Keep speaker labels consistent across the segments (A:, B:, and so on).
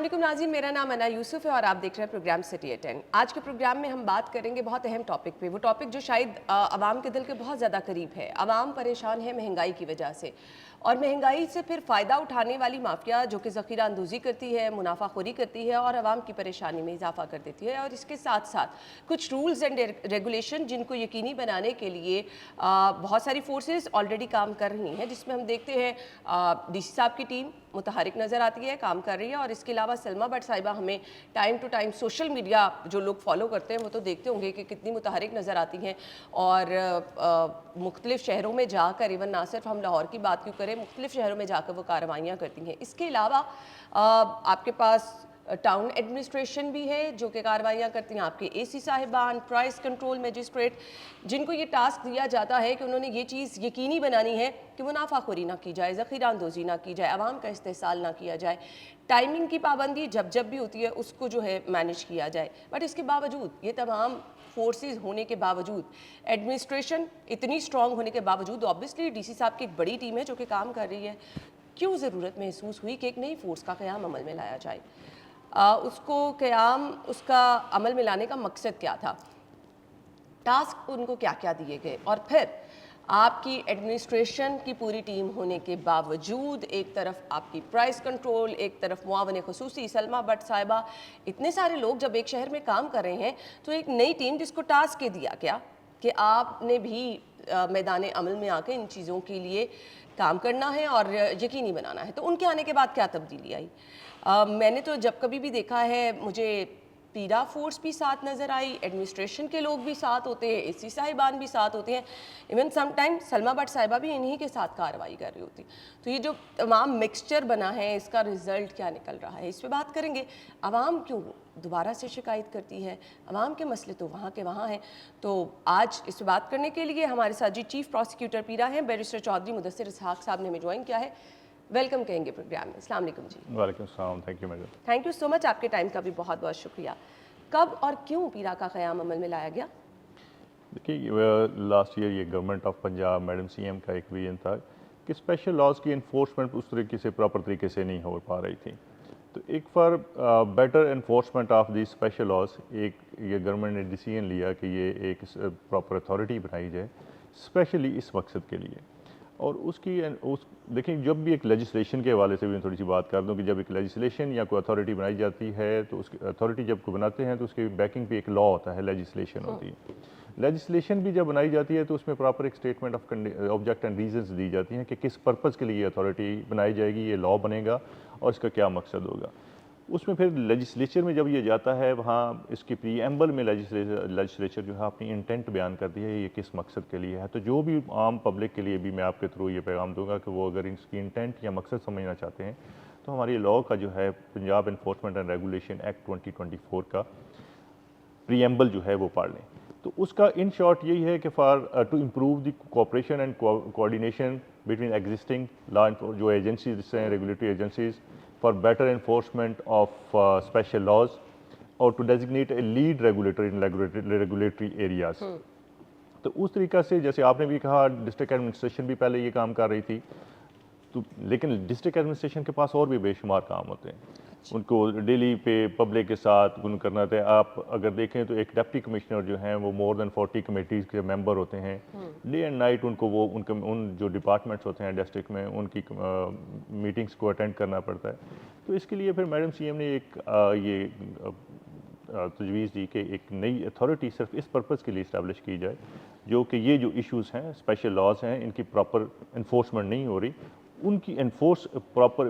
A: वालेकुम नाज़रीन, मेरा नाम अना यूसुफ है और आप देख रहे हैं प्रोग्राम सिटी एट 10। आज के प्रोग्राम में हम बात करेंगे बहुत अहम टॉपिक पे, वो टॉपिक जो शायद आवाम के दिल के बहुत ज़्यादा करीब है। आवाम परेशान है महंगाई की वजह से, और महंगाई से फिर फ़ायदा उठाने वाली माफिया जो कि ज़ख़ीरा अंदोज़ी करती है, मुनाफाखोरी करती है और आवाम की परेशानी में इजाफा कर देती है। और इसके साथ साथ कुछ रूल्स एंड रेगुलेशन जिनको यकीनी बनाने के लिए बहुत सारी फोर्सेस ऑलरेडी काम कर रही हैं, जिसमें हम देखते हैं DC साहब की टीम मुतहरिक नज़र आती है, काम कर रही है। और इसके अलावा सलमा भट्ट साहिबा हमें time to time social media जो लोग फॉलो करते हैं वो तो देखते होंगे कि कितनी मुतहरिक नज़र आती हैं और मुख्तलिफ शहरों में जाकर, इवन ना सिर्फ हम लाहौर की बात क्यों करें, मुख्तलिफ शहरों में जाकर वो कार्रवाइयाँ करती हैं। इसके अलावा आपके पास टाउन एडमिनिस्ट्रेशन भी है जो कि कार्रवाइयाँ करती हैं, आपके AC साहिबान, प्राइस कंट्रोल मजिस्ट्रेट, जिनको ये टास्क दिया जाता है कि उन्होंने ये चीज़ यकीनी बनानी है कि मुनाफाखोरी ना की जाए, ज़ख़ीरा अंदोज़ी ना की जाए, आवाम का इस्तेहसाल ना किया जाए, टाइमिंग की पाबंदी जब जब भी होती है उसको जो है मैनेज किया जाए। बट इसके बावजूद, ये तमाम फोर्सेस होने के बावजूद, एडमिनिस्ट्रेशन इतनी स्ट्रॉन्ग होने के बावजूद, ऑब्वियसली DC साहब की एक बड़ी टीम है जो कि काम कर रही है, क्यों ज़रूरत महसूस हुई कि एक नई फोर्स का क़याम अमल में लाया जाए? उसको क़याम, उसका अमल में लाने का मकसद क्या था, टास्क उनको क्या क्या दिए गए, और फिर आपकी एडमिनिस्ट्रेशन की पूरी टीम होने के बावजूद एक तरफ आपकी प्राइस कंट्रोल, एक तरफ मुआवन ख़ुसूसी सलमा भट्ट साहिबा, इतने सारे लोग जब एक शहर में काम कर रहे हैं तो एक नई टीम जिसको टास्क ये दिया गया कि आपने भी मैदान अमल में आके इन चीज़ों के लिए काम करना है और यकीनी बनाना है, तो उनके आने के बाद क्या तब्दीली आई? मैंने तो जब कभी भी देखा है, मुझे पीरा फोर्स भी साथ नज़र आई, एडमिनिस्ट्रेशन के लोग भी साथ होते हैं, AC साहिबान भी साथ होते हैं, इवन समटाइम सलमा भट्ट साहिबा भी इन्हीं के साथ कार्रवाई कर रही होती। तो ये जो तमाम मिक्सचर बना है, इसका रिज़ल्ट क्या निकल रहा है, इस पर बात करेंगे। आवाम क्यों दोबारा से शिकायत करती है, आवाम के मसले तो वहाँ के वहाँ हैं। तो आज इस पर बात करने के लिए हमारे साथ जी चीफ प्रोसिक्यूटर पीरा हैं, बैरिस्टर चौधरी मुदस्सिर इसहाक साहब ने हमें ज्वाइन किया है। वेलकम कहेंगे प्रोग्राम में। अस्सलाम वालेकुम जी।
B: वालेकुम सलाम, thank you madam.
A: Thank you so much, आपके टाइम का भी बहुत बहुत शुक्रिया। कब और क्यों पीरा का क़याम अमल में लाया गया?
B: देखिए, लास्ट ईयर ये government of Punjab madam CM का एक विजन था कि स्पेशल लॉज की इन्फोर्समेंट उस तरीके से प्रॉपर तरीके से नहीं हो पा रही थी। तो एक for better enforcement of the special laws, एक ये गवर्नमेंट ने डिसीजन लिया कि ये एक प्रॉपर अथॉरिटी बनाई जाए स्पेशली इस मकसद के लिए। और उस देखिए, जब भी एक लेजिस्लेशन के हवाले से भी मैं थोड़ी सी बात कर दूं कि जब एक लेजिस्लेशन या कोई अथॉरिटी बनाई जाती है तो उसकी अथॉरिटी जब कोई बनाते हैं तो उसकी बैकिंग पे एक लॉ होता है, लेजिस्लेशन होती है। लेजिस्लेशन भी जब बनाई जाती है तो उसमें प्रॉपर एक statement of object and reasons दी जाती हैं कि किस पर्पज़ के लिए ये अथॉरिटी बनाई जाएगी, ये लॉ बनेगा और इसका क्या मकसद होगा। उसमें फिर लेजिस्लेचर में जब ये जाता है, वहाँ इसकी प्रीएम्बल में लेजिस्लेचर जो है अपनी इंटेंट बयान करती है ये किस मकसद के लिए है। तो जो भी आम पब्लिक के लिए भी मैं आपके थ्रू ये पैगाम दूंगा कि वो अगर इसकी इंटेंट या मकसद समझना चाहते हैं तो हमारी लॉ का जो है Punjab enforcement and regulation act 2024 का प्रीएम्बल जो है वो पढ़ लें। तो उसका इन शॉर्ट यही है कि for to improve the cooperation and coordination between existing law जो एजेंसीज हैं, regulatory agencies, for better enforcement of special laws or to designate a lead regulator in regulatory areas। तो उस तरीक़ा से, जैसे आपने भी कहा, डिस्ट्रिक्ट एडमिनिस्ट्रेशन भी पहले ये काम कर रही थी, तो लेकिन डिस्ट्रिक्ट एडमिनिस्ट्रेशन के पास और भी बेशुमार काम होते हैं। उनको डेली पे पब्लिक के साथ उन करना होता है। आप अगर देखें तो एक डिप्टी कमिश्नर जो हैं वो मोर देन 40 कमेटीज़ के मेंबर होते हैं। डे एंड नाइट उनको वो उन जो डिपार्टमेंट्स होते हैं डिस्ट्रिक्ट में उनकी मीटिंग्स को अटेंड करना पड़ता है। तो इसके लिए फिर मैडम CM ने एक ये तजवीज़ दी कि एक नई अथॉरिटी सिर्फ इस पर्पज़ के लिए इस्टेब्लिश की जाए जो कि ये जो इश्यूज़ हैं, स्पेशल लॉज हैं, इनकी प्रॉपर इन्फोर्समेंट नहीं हो रही, उनकी प्रॉपर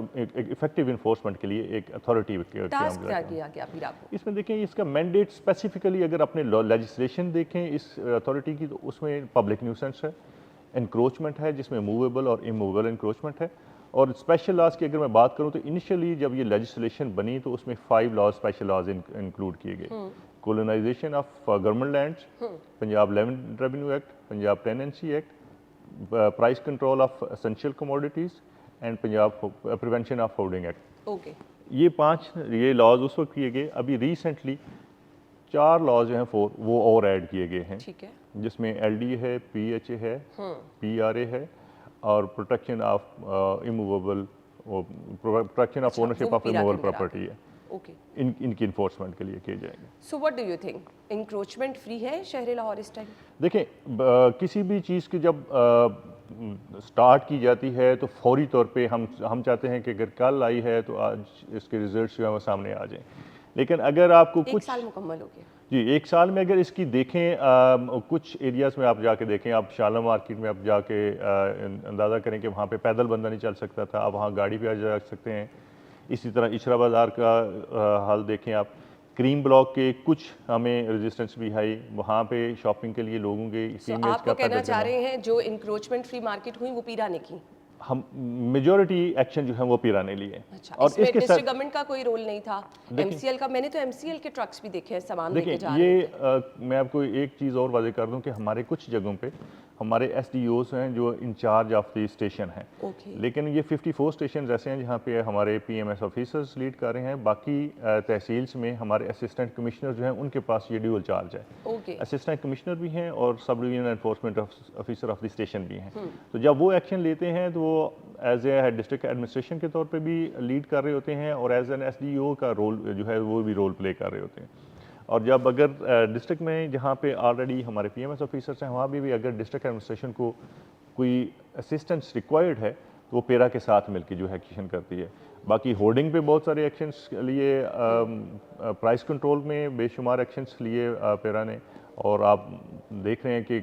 B: इफेक्टिव इन्फोर्समेंट के लिए एक अथॉरिटी
A: टास्क क्या किया गया फिर आपको?
B: इसमें देखें इसका मैंडेट स्पेसिफिकली अगर अपने लेजिस्लेशन देखें इस अथॉरिटी की, तो उसमें पब्लिक न्यूसेंस है, इंक्रोचमेंट है जिसमें मूवेबल और इमूवेबल इंक्रोचमेंट है। और स्पेशल लॉज की अगर मैं बात करूं तो इनिशियली जब ये लेजिस्लेशन बनी तो उसमें 5 लॉज स्पेशल लॉज इंक्लूड किए गए। Colonisation of government lands, Punjab land revenue act, Punjab tenancy act, price control of essential commodities and Punjab prevention of hoarding act.
A: Okay,
B: ये 5 लॉज उस वक्त किए गए। अभी रिसेंटली 4 लॉज जो हैं 4 वो और ऐड किए गए हैं,
A: ठीक है।
B: जिसमें LD है, PHA है, PRA है और protection of immovable, protection of ownership of immovable property है।
A: ओके।
B: इनकी इन्फोर्समेंट के लिए किए जाएंगे।
A: So what do you think, encroachment free है शहर लाहौर इस टाइम?
B: देखिए, किसी भी चीज़ की जब स्टार्ट की जाती है तो फौरी तौर पे हम चाहते हैं कि अगर कल आई है तो आज इसके रिजल्ट्स जो है वो सामने आ जाएं। लेकिन अगर आपको
A: एक
B: कुछ
A: साल मुकम्मल हो गया।
B: जी, 1 साल में अगर इसकी देखें, कुछ एरियाज़ में आप जाके देखें, आप शाला मार्केट में आप जाके अंदाज़ा करें कि वहाँ पे पैदल बंदा नहीं चल सकता था, अब वहाँ गाड़ी पे आ जा सकते हैं। इसी तरह इशरा बाज़ार का हाल देखें आप, क्रीम ब्लॉक के कुछ हमें रेजिस्टेंस भी है, वहाँ पे शॉपिंग के लिए लोगों के
A: सो
B: फीमेल्स
A: आप
B: का
A: तो कहना
B: पैदल
A: चाह
B: जाना,
A: रहे हैं जो इंक्रोचमेंट फ्री मार्केट हुई वो पीराने की?
B: हम मेजॉरिटी एक्शन जो है वो पीरा ने लिए।
A: अच्छा,
B: और
A: इसमें
B: इसके साथ
A: डिस्ट्रिक्ट गवर्नमेंट का कोई रोल नहीं था?
B: देखिए
A: एमसीएल का, मैंने तो एमसीएल के ट्रक्स भी देखे हैं सामान
B: देखिए,
A: लेके जा रहे
B: ये
A: होते
B: मैं आपको एक चीज़ और वाज़ेह कर दूं कि हमारे कुछ जगहों पे हमारे एसडीओस हैं जो इंचार्ज ऑफ द स्टेशन हैं,
A: हैं। ओके।
B: लेकिन ये 54 स्टेशन ऐसे हैं जहाँ पे हमारे पीएमएस ऑफिसर्स लीड कर रहे हैं। बाकी तहसील्स में हमारे असिस्टेंट कमिश्नर जो हैं उनके पास ये ड्यूअल चार्ज है।
A: ओके।
B: असिस्टेंट कमिश्नर भी हैं और sub division enforcement officer of the station भी हैं। तो जब वो एक्शन लेते हैं तो वो एज ए डिस्ट्रिक्ट एडमिनिस्ट्रेशन के तौर पे भी लीड कर रहे होते हैं और एज एन एसडीओ का रोल जो है वो भी रोल प्ले कर रहे होते हैं। और जब अगर डिस्ट्रिक्ट में जहाँ पे ऑलरेडी हमारे पीएमएस ऑफिसर्स हैं वहाँ भी अगर डिस्ट्रिक्ट एडमिनिस्ट्रेशन को कोई असिस्टेंस रिक्वायर्ड है तो वो पेरा के साथ मिलकर जो है एक्शन करती है। बाकी होर्डिंग पे बहुत सारे एक्शंस लिए, प्राइस कंट्रोल में बेशुमार एक्शंस लिए पेरा ने। और आप देख रहे हैं कि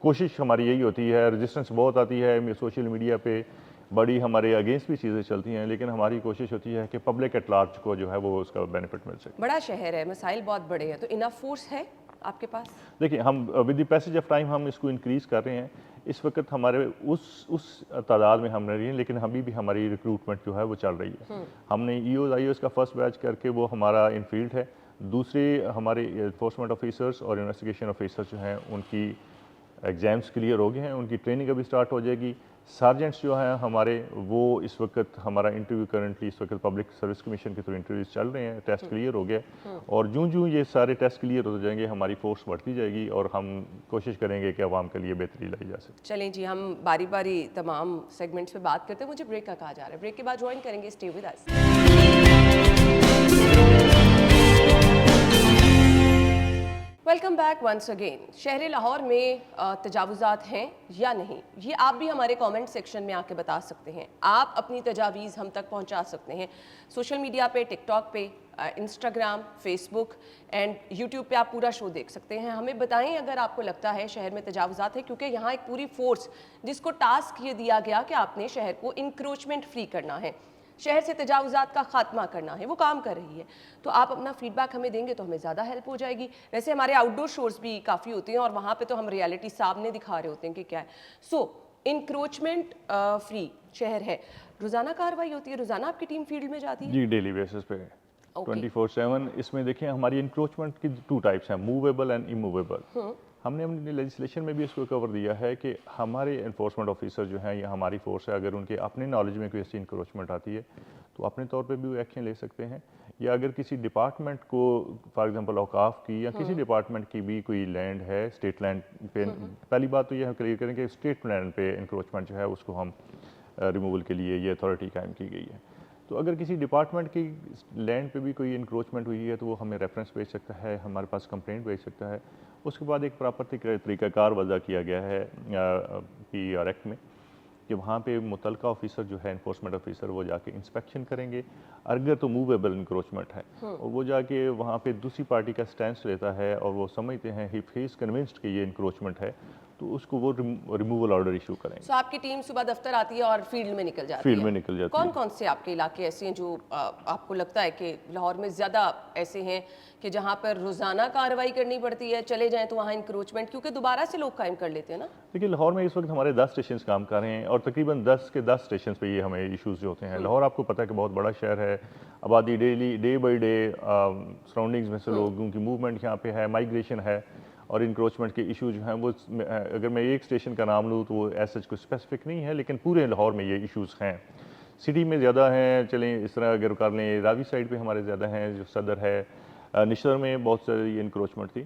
B: कोशिश हमारी यही होती है, रेजिस्टेंस बहुत आती है सोशल मीडिया पे, बड़ी हमारे अगेंस्ट भी चीज़ें चलती हैं, लेकिन हमारी कोशिश होती है कि पब्लिक एट लार्ज को जो है वो उसका बेनिफिट मिल सके।
A: बड़ा शहर है, मसाइल बहुत बड़े हैं, तो इनफ फोर्स है आपके पास?
B: देखिए, हम with the passage of time हम इसको इंक्रीज़ कर रहे हैं। इस वक्त हमारे उस तादाद में हम नहीं हैं, लेकिन अभी भी हमारी रिक्रूटमेंट जो है वो चल रही है। हमने ईओज़ आईओज़ का फर्स्ट बैच करके वो हमारा इन फील्ड है। दूसरे हमारे एनफोर्समेंट ऑफिसर्स और इन्वेस्टिगेशन ऑफिसर्स जो हैं उनकी एग्ज़ाम्स क्लियर हो गए हैं, उनकी ट्रेनिंग अभी स्टार्ट हो जाएगी। सार्जेंट्स जो हैं हमारे, वो इस वक्त हमारा इंटरव्यू करंटली इस वक्त पब्लिक सर्विस कमीशन के थ्रू इंटरव्यूज चल रहे हैं, टेस्ट क्लियर हो गया। और जूं ये सारे टेस्ट क्लियर हो जाएंगे हमारी फोर्स बढ़ती जाएगी और हम कोशिश करेंगे कि आवाम के लिए बेहतरी लाई जा सके।
A: चलें जी, हम बारी बारी तमाम सेगमेंट्स पे बात करते हैं। मुझे ब्रेक का कहा जा रहा है, ब्रेक के बाद ज्वाइन करेंगे, stay with us. Welcome back once again. शहर लाहौर में तजावुज़ात हैं या नहीं, ये आप भी हमारे कमेंट सेक्शन में आके बता सकते हैं। आप अपनी तजावीज़ हम तक पहुंचा सकते हैं सोशल मीडिया पे, टिकटॉक पे, इंस्टाग्राम, फेसबुक एंड यूट्यूब पे आप पूरा शो देख सकते हैं। हमें बताएं अगर आपको लगता है शहर में तजावुज़ात है, क्योंकि यहाँ एक पूरी फोर्स जिसको टास्क ये दिया गया कि आपने शहर को इंक्रोचमेंट फ्री करना है, शहर से तजावुज़ात का खात्मा करना है, वो काम कर रही है। तो आप अपना फीडबैक हमें देंगे तो हमें ज़्यादा हेल्प हो जाएगी। वैसे हमारे आउटडोर शोज़ भी काफ़ी होते हैं और वहाँ पे तो हम रियलिटी सामने दिखा रहे होते हैं कि क्या है। सो इंक्रोचमेंट फ्री शहर है, रोज़ाना कार्रवाई होती है, रोज़ाना आपकी टीम फील्ड में जाती है?
B: जी, डेली बेसिस पे 24/7। इसमें देखें हमारी इंक्रोचमेंट की 2 टाइप्स हैं, मूवेबल एंड इमूवेबल। हमने अपनी लेजिस्लेशन में भी इसको कवर दिया है कि हमारे एनफोर्समेंट ऑफिसर जो हैं या हमारी फोर्स है, अगर उनके अपने नॉलेज में कोई ऐसी इंक्रोचमेंट आती है तो अपने तौर पे भी वो एक्शन ले सकते हैं। या अगर किसी डिपार्टमेंट को, फॉर एग्जांपल औकाफ की या किसी डिपार्टमेंट की भी कोई लैंड है, स्टेट लैंड पे, पहली बात तो यह क्लियर करें कि स्टेट लैंड पे इंक्रोचमेंट जो है उसको हम रिमूवल के लिए ये अथॉरिटी कायम की गई है। तो अगर किसी डिपार्टमेंट की लैंड पे भी कोई इंक्रोचमेंट हुई है तो वो हमें रेफरेंस भेज सकता है, हमारे पास कंप्लेंट भेज सकता है। उसके बाद एक प्रॉपर तरीक़ाकार वज़ा किया गया है PER एक्ट में कि वहाँ पे मुतलका ऑफिसर जो है, एनफोर्समेंट ऑफिसर, वो जाके इंस्पेक्शन करेंगे। अगर तो मूवेबल इंक्रोचमेंट है और वो जाके वहाँ पे दूसरी पार्टी का स्टैंड लेता है और वो समझते हैं ही इज़ कन्विंस्ड कि ये इंक्रोचमेंट है, तो उसको वो रिमूवल ऑर्डर इशू करेंगे।
A: सो आपकी टीम सुबह दफ्तर आती है और फील्ड में निकल जाती है?
B: फील्ड में निकल जाती है।
A: कौन कौन से आपके इलाके ऐसे हैं जो आपको लगता है कि लाहौर में ज़्यादा ऐसे हैं कि जहाँ पर रोज़ाना कार्रवाई करनी पड़ती है, चले जाएं तो वहाँ इंक्रोचमेंट, क्योंकि दोबारा से लोग कायम कर लेते हैं ना?
B: देखिए, लाहौर में इस वक्त हमारे 10 स्टेशन काम कर रहे हैं और तकरीबन 10 के 10 स्टेशन पे ये हमें इश्यूज़ जो होते हैं। लाहौर आपको पता है कि बहुत बड़ा शहर है, आबादी डे बाई डे सराउंडिंग्स में से लोगों की मूवमेंट यहाँ पे है, माइग्रेशन है और इंक्रोचमेंट के इशू जो हैं वो, अगर मैं एक स्टेशन का नाम लूँ तो वो ऐसा कुछ स्पेसिफिक नहीं है, लेकिन पूरे लाहौर में ये इशूज़ हैं। सिटी में ज़्यादा हैं, चलें इस तरह अगर कर लें, रावी साइड पे हमारे ज़्यादा हैं, जो सदर है, निशर में बहुत सारी इंक्रोचमेंट थी।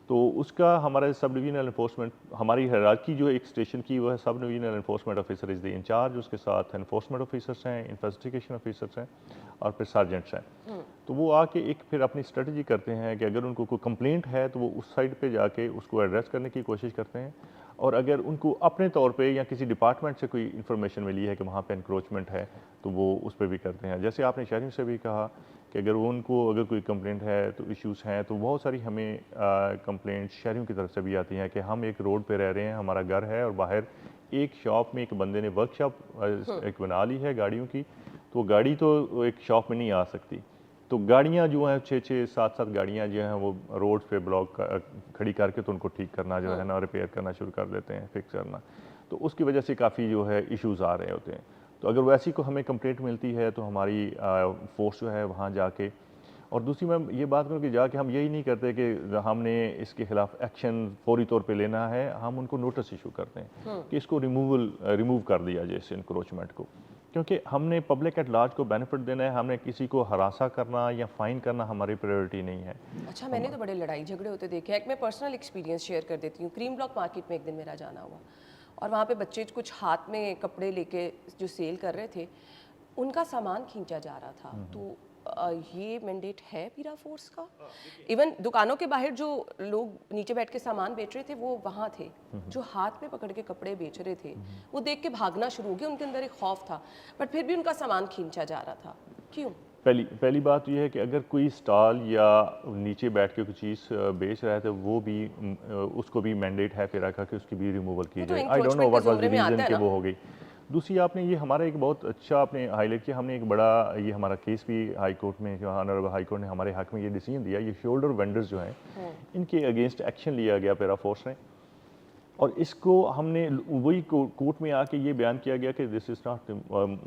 B: तो उसका हमारा सब डिवीजनल इन्फोर्समेंट, हमारी हायरार्की जो एक स्टेशन की वो है subdivisional enforcement officer is the incharge, उसके साथ इन्फोर्समेंट ऑफिसर्स हैं, इन्वेस्टिगेशन ऑफिसर्स हैं और फिर सार्जेंट्स हैं। तो वो आके एक फिर अपनी स्ट्रेटजी करते हैं कि अगर उनको कोई कंप्लेंट है तो वो उस साइड पे जाके उसको एड्रेस करने की कोशिश करते हैं, और अगर उनको अपने तौर पे या किसी डिपार्टमेंट से कोई इन्फॉर्मेशन मिली है कि वहाँ पे इंक्रोचमेंट है तो वो उस पर भी करते हैं। जैसे आपने शहरियों से भी कहा कि अगर उनको अगर कोई कंप्लेंट है तो इश्यूज़ हैं, तो बहुत सारी हमें कंप्लेंट शहरियों की तरफ से भी आती हैं कि हम एक रोड पे रह रहे हैं, हमारा घर है और बाहर एक शॉप में एक बंदे ने वर्कशॉप एक बना ली है गाड़ियों की, तो गाड़ी तो एक शॉप में नहीं आ सकती, तो गाड़ियाँ जो हैं 6-6 7-7 गाड़ियाँ जो हैं वो रोड पे ब्लॉक खड़ी करके तो उनको ठीक करना जो है ना, रिपेयर करना शुरू कर देते हैं, फिक्स करना। तो उसकी वजह से काफ़ी जो है इश्यूज़ आ रहे होते हैं। तो अगर वैसी को हमें कंप्लेंट मिलती है तो हमारी फोर्स जो है वहाँ जाके, और दूसरी मैं ये बात करूँ कि जाके हम यही नहीं करते कि हमने इसके खिलाफ एक्शन फौरी तौर पे लेना है, हम उनको नोटिस इशू करते हैं कि इसको रिमूव कर दिया जाए इस इंक्रोचमेंट को, क्योंकि हमने पब्लिक एट लार्ज को बेनिफिट देना है, हमने किसी को हरासा करना या फाइन करना हमारी प्रायोरिटी नहीं है।
A: अच्छा, मैंने तो बड़े लड़ाई झगड़े होते देखे हैं। एक मैं पर्सनल एक्सपीरियंस शेयर कर देती हूँ। क्रीम ब्लॉक मार्केट में एक दिन मेरा जाना हुआ और वहाँ पे बच्चे कुछ हाथ में कपड़े लेके जो सेल कर रहे थे, उनका सामान खींचा जा रहा था। तो ये मैंडेट है पीरा फोर्स का? इवन दुकानों के बाहर जो लोग नीचे बैठ के सामान बेच रहे थे वो वहाँ थे, जो हाथ में पकड़ के कपड़े बेच रहे थे वो देख के भागना शुरू हो गया। उनके अंदर एक खौफ था, बट फिर भी उनका सामान खींचा जा रहा था। क्यों?
B: पहली बात ये है कि अगर कोई स्टॉल या नीचे बैठ के कोई चीज़ बेच रहा है तो वो भी उसको भी मैंडेट है फिर का कि उसकी भी रिमूवल की
A: वो तो
B: जाए। आई डोंट नो
A: encroachment के
B: व्हाट वाज द
A: ज़ुमरे में आता
B: रीज़न
A: है
B: कि
A: ना।
B: वो हो गई। दूसरी आपने ये हमारा एक बहुत अच्छा आपने हाईलाइट किया, हमने एक बड़ा ये हमारा केस भी हाई कोर्ट में, जो ऑनरेबल हाई कोर्ट ने हमारे हक में ये डिसीजन दिया, ये शोल्डर वेंडर्स जो हैं इनके अगेंस्ट एक्शन लिया गया पैरा फोर्स ने, और इसको हमने वही कोर्ट में आके ये बयान किया गया कि this is not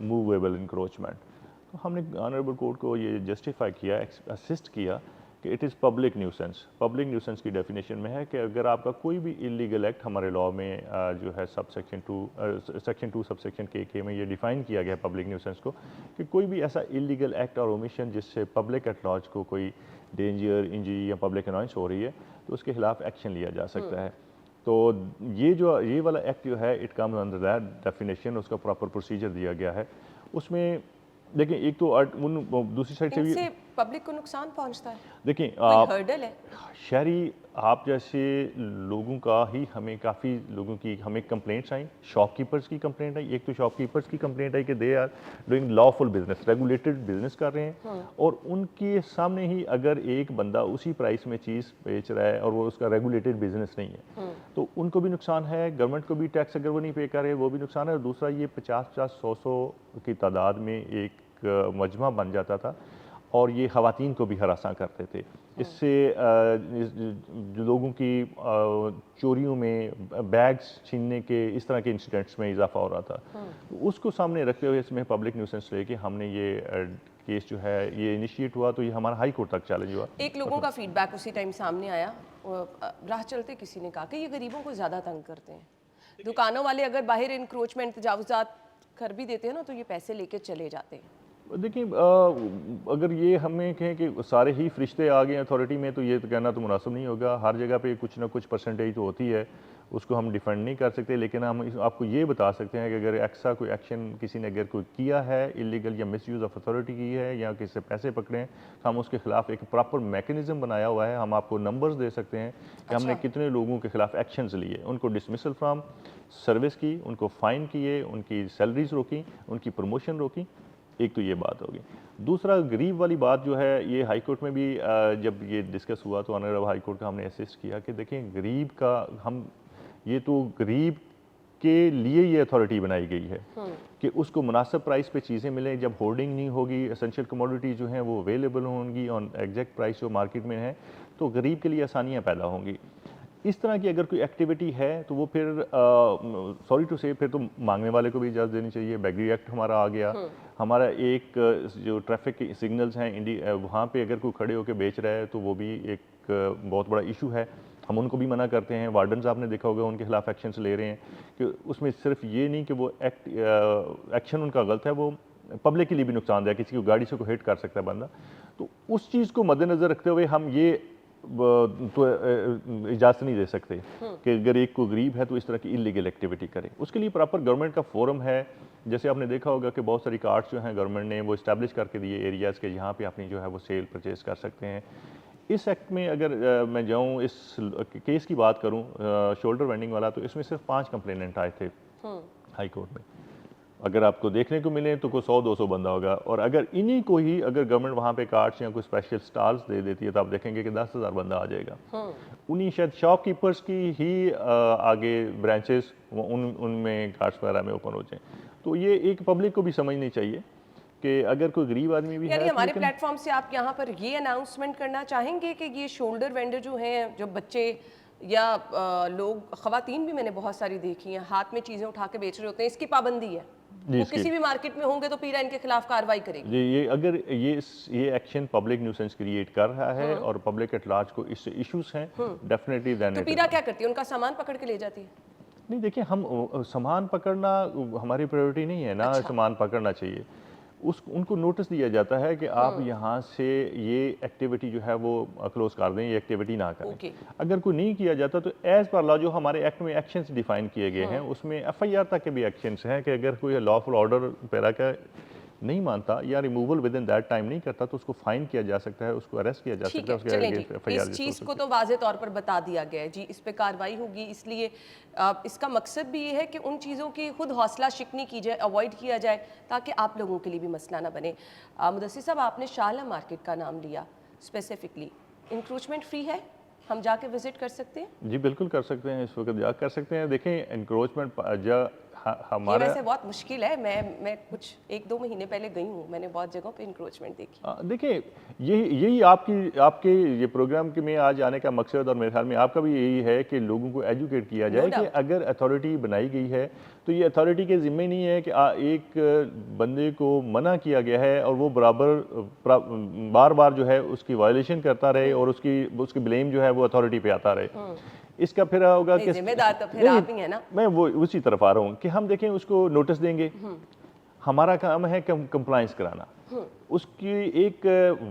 B: movable encroachment. तो हमने ऑनरेबल कोर्ट को ये जस्टिफाई किया, असिस्ट किया कि it is public nuisance. Public nuisance की डेफिनेशन में है कि अगर आपका कोई भी इलीगल एक्ट हमारे लॉ में जो है सेक्शन 2 सबसेक्शन के में ये डिफाइन किया गया है पब्लिक न्यूसेंस को, कि कोई भी ऐसा इलीगल एक्ट और ओमिशन जिससे पब्लिक एट लार्ज को कोई डेंजर, इंजरी या पब्लिक अनॉयंस हो रही है तो उसके खिलाफ एक्शन लिया जा सकता है। तो ये वाला एक्ट जो है it comes under that definition, उसका प्रॉपर प्रोसीजर दिया गया है उसमें। देखिए एक तो दूसरी साइड से भी
A: इनसे पब्लिक को नुकसान पहुंचता है,
B: देखिए
A: कोई हर्डल है?
B: शहरी आप जैसे लोगों का ही हमें काफ़ी लोगों की हमें कंप्लेंट्स आई, शॉपकीपर्स की कंप्लेंट आई। एक तो शॉपकीपर्स की कंप्लेंट आई कि they are doing lawful business, regulated business कर रहे हैं, और उनके सामने ही अगर एक बंदा उसी प्राइस में चीज़ बेच रहा है और वो उसका रेगुलेटेड बिजनेस नहीं है तो उनको भी नुकसान है, गवर्नमेंट को भी टैक्स अगर वो नहीं पे कर रहे वो भी नुकसान है। और दूसरा ये 50-50, 100-100 की तादाद में एक मजमा बन जाता था और ये ख़वातीन को भी हरासा करते थे। इससे जो लोगों की चोरियों में, बैग्स छीनने के, इस तरह के इंसिडेंट्स में इजाफा हो रहा था। तो उसको सामने रखते हुए इसमें पब्लिक न्यूसेंस लेके हमने ये केस जो है ये इनिशिएट हुआ, तो ये हमारा हाई कोर्ट तक चैलेंज हुआ।
A: एक लोगों का फीडबैक उसी टाइम सामने आया, राह चलते किसी ने कहा कि ये गरीबों को ज़्यादा तंग करते हैं। दुकानों वाले अगर बाहर इंक्रोचमेंट तजावुजात कर भी देते हैं ना तो ये पैसे लेके चले जाते हैं।
B: देखिए अगर ये हमें कहें कि सारे ही फरिश्ते आ गए अथॉरिटी में तो ये तो कहना तो मुनासिब नहीं होगा। हर जगह पे कुछ ना कुछ परसेंटेज तो होती है, उसको हम डिफेंड नहीं कर सकते, लेकिन हम आपको ये बता सकते हैं कि अगर ऐसा कोई एक्शन किसी ने अगर कोई किया है इलीगल या मिसयूज़ ऑफ अथॉरिटी की है या किसी से पैसे पकड़े हैं तो हम उसके खिलाफ एक प्रॉपर मैकेनिज्म बनाया हुआ है। हम आपको नंबर्स दे सकते हैं कि हमने कितने लोगों के खिलाफ एक्शंस लिए, उनको डिसमिसल फ्राम सर्विस की, उनको फ़ाइन किए, उनकी सैलरीज रोकी, उनकी प्रमोशन रोकी। एक तो ये बात होगी। दूसरा गरीब वाली बात जो है ये हाई कोर्ट में भी जब ये डिस्कस हुआ तो ऑनरेबल हाई कोर्ट का हमने असिस्ट किया कि देखें गरीब का हम ये तो गरीब के लिए ये अथॉरिटी बनाई गई है कि उसको मुनासिब प्राइस पे चीज़ें मिलें। जब होर्डिंग नहीं होगी, एसेंशियल कमोडिटी जो हैं वो अवेलेबल होंगी ऑन एग्जैक्ट प्राइस जो मार्केट में है, तो गरीब के लिए आसानियाँ पैदा होंगी। इस तरह की अगर कोई एक्टिविटी है तो वो फिर सॉरी टू से फिर तो मांगने वाले को भी इजाज़त देनी चाहिए। बैगरी एक्ट हमारा आ गया। हमारा एक जो ट्रैफिक के सिग्नल्स हैं वहाँ पे अगर कोई खड़े होकर बेच रहा है तो वो भी एक बहुत बड़ा इशू है, हम उनको भी मना करते हैं। वार्डन्स आपने देखा होगा उनके खिलाफ एक्शंस ले रहे हैं कि उसमें सिर्फ ये नहीं कि वो एक्शन उनका गलत है, वो पब्लिक के लिए भी नुकसानदेह है, किसी को गाड़ी से कोई हिट कर सकता है बंदा। तो उस चीज़ को मद्देनज़र रखते हुए हम ये इजाज़त नहीं दे सकते कि अगर एक को गरीब है तो इस तरह की इलीगल एक्टिविटी करे। उसके लिए प्रॉपर गवर्नमेंट का फोरम है। जैसे आपने देखा होगा कि बहुत सारी कार्ड्स जो हैं गवर्नमेंट ने वो इस्टेब्लिश करके दिए एरियाज़ के, यहाँ पे अपनी जो है वो सेल परचेज़ कर सकते हैं। इस एक्ट में अगर मैं जाऊँ, इस केस की बात करूँ शोल्डर वेंडिंग वाला, तो इसमें सिर्फ 5 कंप्लेनेंट आए थे हाई कोर्ट में। अगर आपको देखने को मिले तो कोई 100-200 बंदा होगा, और अगर इन्हीं को ही अगर गवर्नमेंट वहाँ पे कार्ड्स या कोई स्पेशल स्टॉल्स दे देती है तो आप देखेंगे कि 10,000 बंदा आ जाएगा। उन्हीं शायद शॉपकीपर्स की ही आगे ब्रांचेस उनमें कार्ड्स वगैरह में ओपन हो जाएं। तो ये एक पब्लिक को भी समझनी चाहिए कि अगर कोई गरीब आदमी भी
A: यानी
B: है,
A: हमारे प्लेटफॉर्म से आप यहाँ पर ये अनाउंसमेंट करना चाहेंगे कि ये शोल्डर वेंडर जो हैं, जो बच्चे या लोग, खवातीन भी मैंने बहुत सारी देखी हैं, हाथ में चीज़ें उठा के बेच रहे होते हैं, इसकी पाबंदी है।
B: जी,
A: वो किसी भी मार्केट में होंगे तो पीरा इनके खिलाफ कार्रवाई करेगी।
B: ये अगर ये एक्शन पब्लिक न्यूसेंस क्रिएट कर रहा है और पब्लिक एट लार्ज को इससे इश्यूज हैं, डेफिनेटली देन
A: तो पीरा क्या करती है? उनका सामान पकड़ के ले जाती है?
B: नहीं, देखिए, हम सामान पकड़ना हमारी प्रायोरिटी नहीं है ना।
A: अच्छा।
B: सामान पकड़ना चाहिए, उनको नोटिस दिया जाता है कि आप यहाँ से ये एक्टिविटी जो है वो क्लोज कर दें, ये एक्टिविटी ना करें।
A: ओके।
B: अगर कोई नहीं किया जाता तो एज पर लॉ जो हमारे एक्ट में एक्शंस डिफाइन किए गए हैं उसमें एफआईआर तक के भी एक्शंस हैं कि अगर कोई लॉफुल ऑर्डर पैरा का नहीं मानता या removal with in that time नहीं करता तो उसको फाइन किया जा सकता है, उसको अरेस्ट किया जा
A: ठीक
B: सकता है,
A: है,
B: उसके
A: चलें
B: अगेंस्ट
A: जी,
B: एफआईआर
A: इस चीज़ को तो वाज़े तौर पर बता दिया गया है जी, इस पे कार्रवाई होगी। इसलिए इसका मकसद भी ये है कि उन चीज़ों की खुद हौसला शिकनी की जाए, अवॉइड किया जाए, ताकि आप लोगों के लिए भी मसला ना बने। मुदस्सिर साहब, आपने शाला मार्केट का नाम लिया स्पेसिफिकली, इंक्रोचमेंट फ्री है? हम जाके विजिट कर सकते हैं?
B: जी बिल्कुल कर सकते हैं, इस वक्त जा कर सकते हैं। देखें, इंक्रोचमेंट
A: ये
B: हमारा
A: वैसे बहुत मुश्किल है। मैं कुछ 1-2 महीने पहले गई हूँ, मैंने बहुत जगहों पे इंक्रोचमेंट देखी।
B: देखिए, यही आपके ये प्रोग्राम के में आज आने का मकसद, और मेरे ख्याल में आपका भी यही है कि लोगों को एजुकेट किया जाए कि अगर अथॉरिटी बनाई गई है तो ये अथॉरिटी के ज़िम्मे नहीं है कि एक बंदे को मना किया गया है और वो बार बार जो है उसकी वायलेशन करता रहे और उसकी ब्लेम जो है वो अथॉरिटी पे आता रहे। इसका फिर होगा कि
A: जिम्मेदार तो फिर आप ही है ना।
B: मैं वो उसी तरफ आ रहा हूँ कि हम देखें, उसको नोटिस देंगे, हमारा काम है कंप्लाइंस कराना। उसकी एक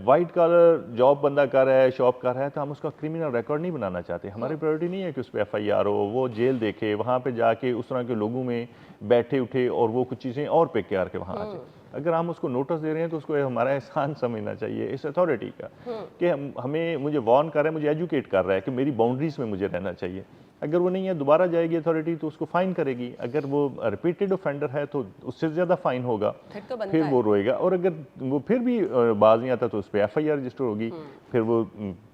B: वाइट कॉलर जॉब बंदा कर रहा है, शॉप कर रहा है, तो हम उसका क्रिमिनल रिकॉर्ड नहीं बनाना चाहते। हमारी प्रायोरिटी नहीं है कि उस पर एफआईआर हो, वो जेल देखे, वहाँ पे जाके उस तरह के लोगों में बैठे उठे और वो कुछ चीज़ें और पे कर के वहाँ आ जाए। अगर हम उसको नोटिस दे रहे हैं तो उसको हमारा एहसान समझना चाहिए इस अथॉरिटी का कि मुझे वार्न कर रहा है, मुझे एजुकेट कर रहा है कि मेरी बाउंड्रीज में मुझे रहना चाहिए। अगर वो नहीं है, दोबारा जाएगी अथॉरिटी तो उसको फाइन करेगी। अगर वो रिपीटेड ऑफेंडर है तो उससे ज़्यादा फाइन होगा, फिर वो रोएगा। और अगर वो फिर भी बाज नहीं आता तो उस पर एफआईआर रजिस्टर होगी।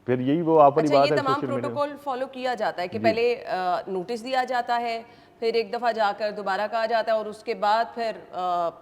B: फिर यही वो आप वाली बात है।
A: ये तमाम प्रोटोकॉल फॉलो किया जाता है कि पहले नोटिस दिया जाता है, फिर एक दफ़ा जाकर दोबारा कहा जाता है और उसके बाद फिर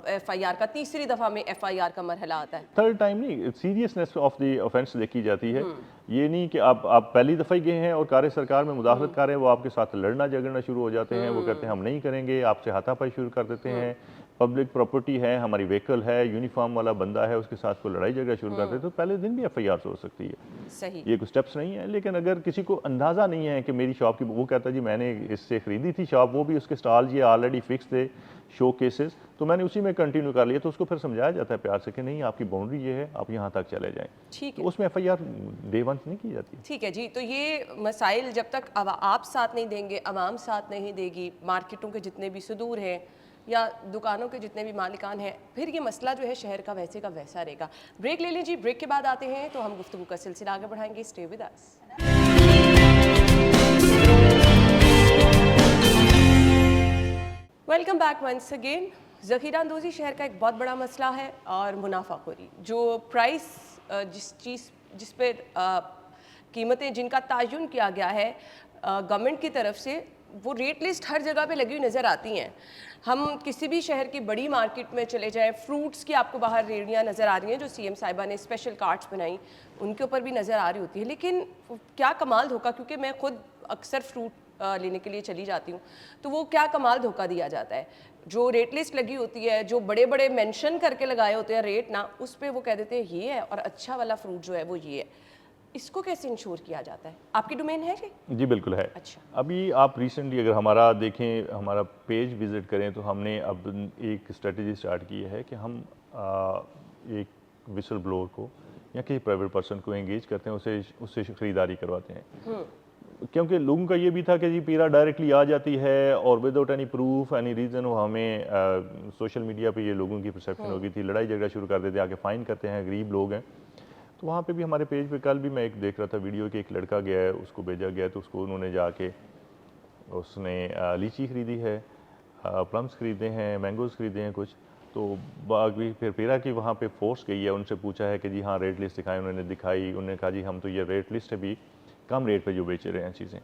A: एफआईआर का, तीसरी दफ़ा में एफआईआर का मरहला आता है।
B: थर्ड टाइम नहीं, सीरियसनेस ऑफ द ऑफेंस देखी जाती है। ये नहीं कि आप पहली दफ़ा ही गए हैं और कार्य सरकार में मुदाखलत कर रहे हैं, वो आपके साथ लड़ना झगड़ना शुरू हो जाते हैं। वो कहते हैं हम नहीं करेंगे, आपसे हाथापाई शुरू कर देते हैं। पब्लिक प्रॉपर्टी है, हमारी व्हीकल है, यूनिफॉर्म वाला बंदा है, उसके साथ कोई लड़ाई झगड़ा शुरू कर देते तो पहले दिन भी एफआईआर हो सकती है।
A: सही।
B: ये कुछ स्टेप्स नहीं है। लेकिन अगर किसी को अंदाज़ा नहीं है कि मेरी शॉप की, वो कहता है जी मैंने इससे ख़रीदी थी शॉप, वो भी उसके स्टॉल ये ऑलरेडी फिक्स थे, शो केसेस, तो मैंने उसी में कंटिन्यू कर लिया, तो उसको फिर समझाया जाता है प्यार से कि नहीं, आपकी बाउंड्री ये है, आप यहाँ तक चले जाएँ।
A: ठीक है,
B: तो उसमें एफआईआर डे वन नहीं की जाती।
A: ठीक है जी। तो ये मसाइल जब तक आप साथ नहीं देंगे, आवाम साथ नहीं देगी, मार्केटों के जितने भी सुदूर हैं या दुकानों के जितने भी मालिकान हैं, फिर ये मसला जो है शहर का वैसे का वैसा रहेगा। ब्रेक ले लीजिए, ब्रेक के बाद आते हैं तो हम गुफ्तगू का सिलसिला आगे बढ़ाएंगे। Stay with us. Welcome back once again. ज़ख़ीरा अंदोज़ी शहर का एक बहुत बड़ा मसला है और मुनाफाखोरी। जो प्राइस जिस पे कीमतें जिनका तायुन किया गया है गवर्नमेंट की तरफ से, वो रेट लिस्ट हर जगह पे लगी हुई नज़र आती हैं। हम किसी भी शहर की बड़ी मार्केट में चले जाएं, फ्रूट्स की आपको बाहर रेहड़ियाँ नज़र आ रही हैं जो सीएम साहिबा ने स्पेशल कार्ट्स बनाई, उनके ऊपर भी नज़र आ रही होती है। लेकिन क्या कमाल धोखा, क्योंकि मैं खुद अक्सर फ्रूट लेने के लिए चली जाती हूँ, तो वो क्या कमाल धोखा दिया जाता है। जो रेट लिस्ट लगी होती है, जो बड़े बड़े मेंशन करके लगाए होते हैं रेट ना, उस पर वो कह देते हैं ये है और अच्छा वाला फ्रूट जो है वो ये है। इसको कैसे इंश्योर किया जाता है? आपकी डोमेन है कि?
B: जी बिल्कुल है।
A: अच्छा।
B: अभी आप रिसेंटली अगर हमारा देखें, हमारा पेज विज़िट करें तो हमने अब एक स्ट्रेटजी स्टार्ट की है कि हम एक विसल ब्लोअर को या किसी प्राइवेट पर्सन को एंगेज करते हैं, उसे उससे ख़रीदारी करवाते हैं। क्योंकि लोगों का ये भी था कि जी पीरा डायरेक्टली आ जाती है और without any proof any reason वो हमें सोशल मीडिया पे ये लोगों की परसेप्शन हो गई थी, लड़ाई झगड़ा शुरू कर देते, आके फ़ाइन करते हैं, गरीब लोग हैं। तो वहाँ पे भी हमारे पेज पे कल भी मैं एक देख रहा था वीडियो कि एक लड़का गया है, उसको भेजा गया है, तो उसको उन्होंने जाके उसने लीची ख़रीदी है, प्लम्स ख़रीदे हैं, मैंगोज़ ख़रीदे हैं कुछ। तो बाकी फिर पीरा की वहाँ पे फोर्स गई है, उनसे पूछा है कि जी हाँ रेट लिस्ट दिखाएं, उन्होंने दिखाई, उन्होंने कहा जी हम तो ये रेट लिस्ट है भी कम रेट पे जो बेच रहे हैं चीज़ें।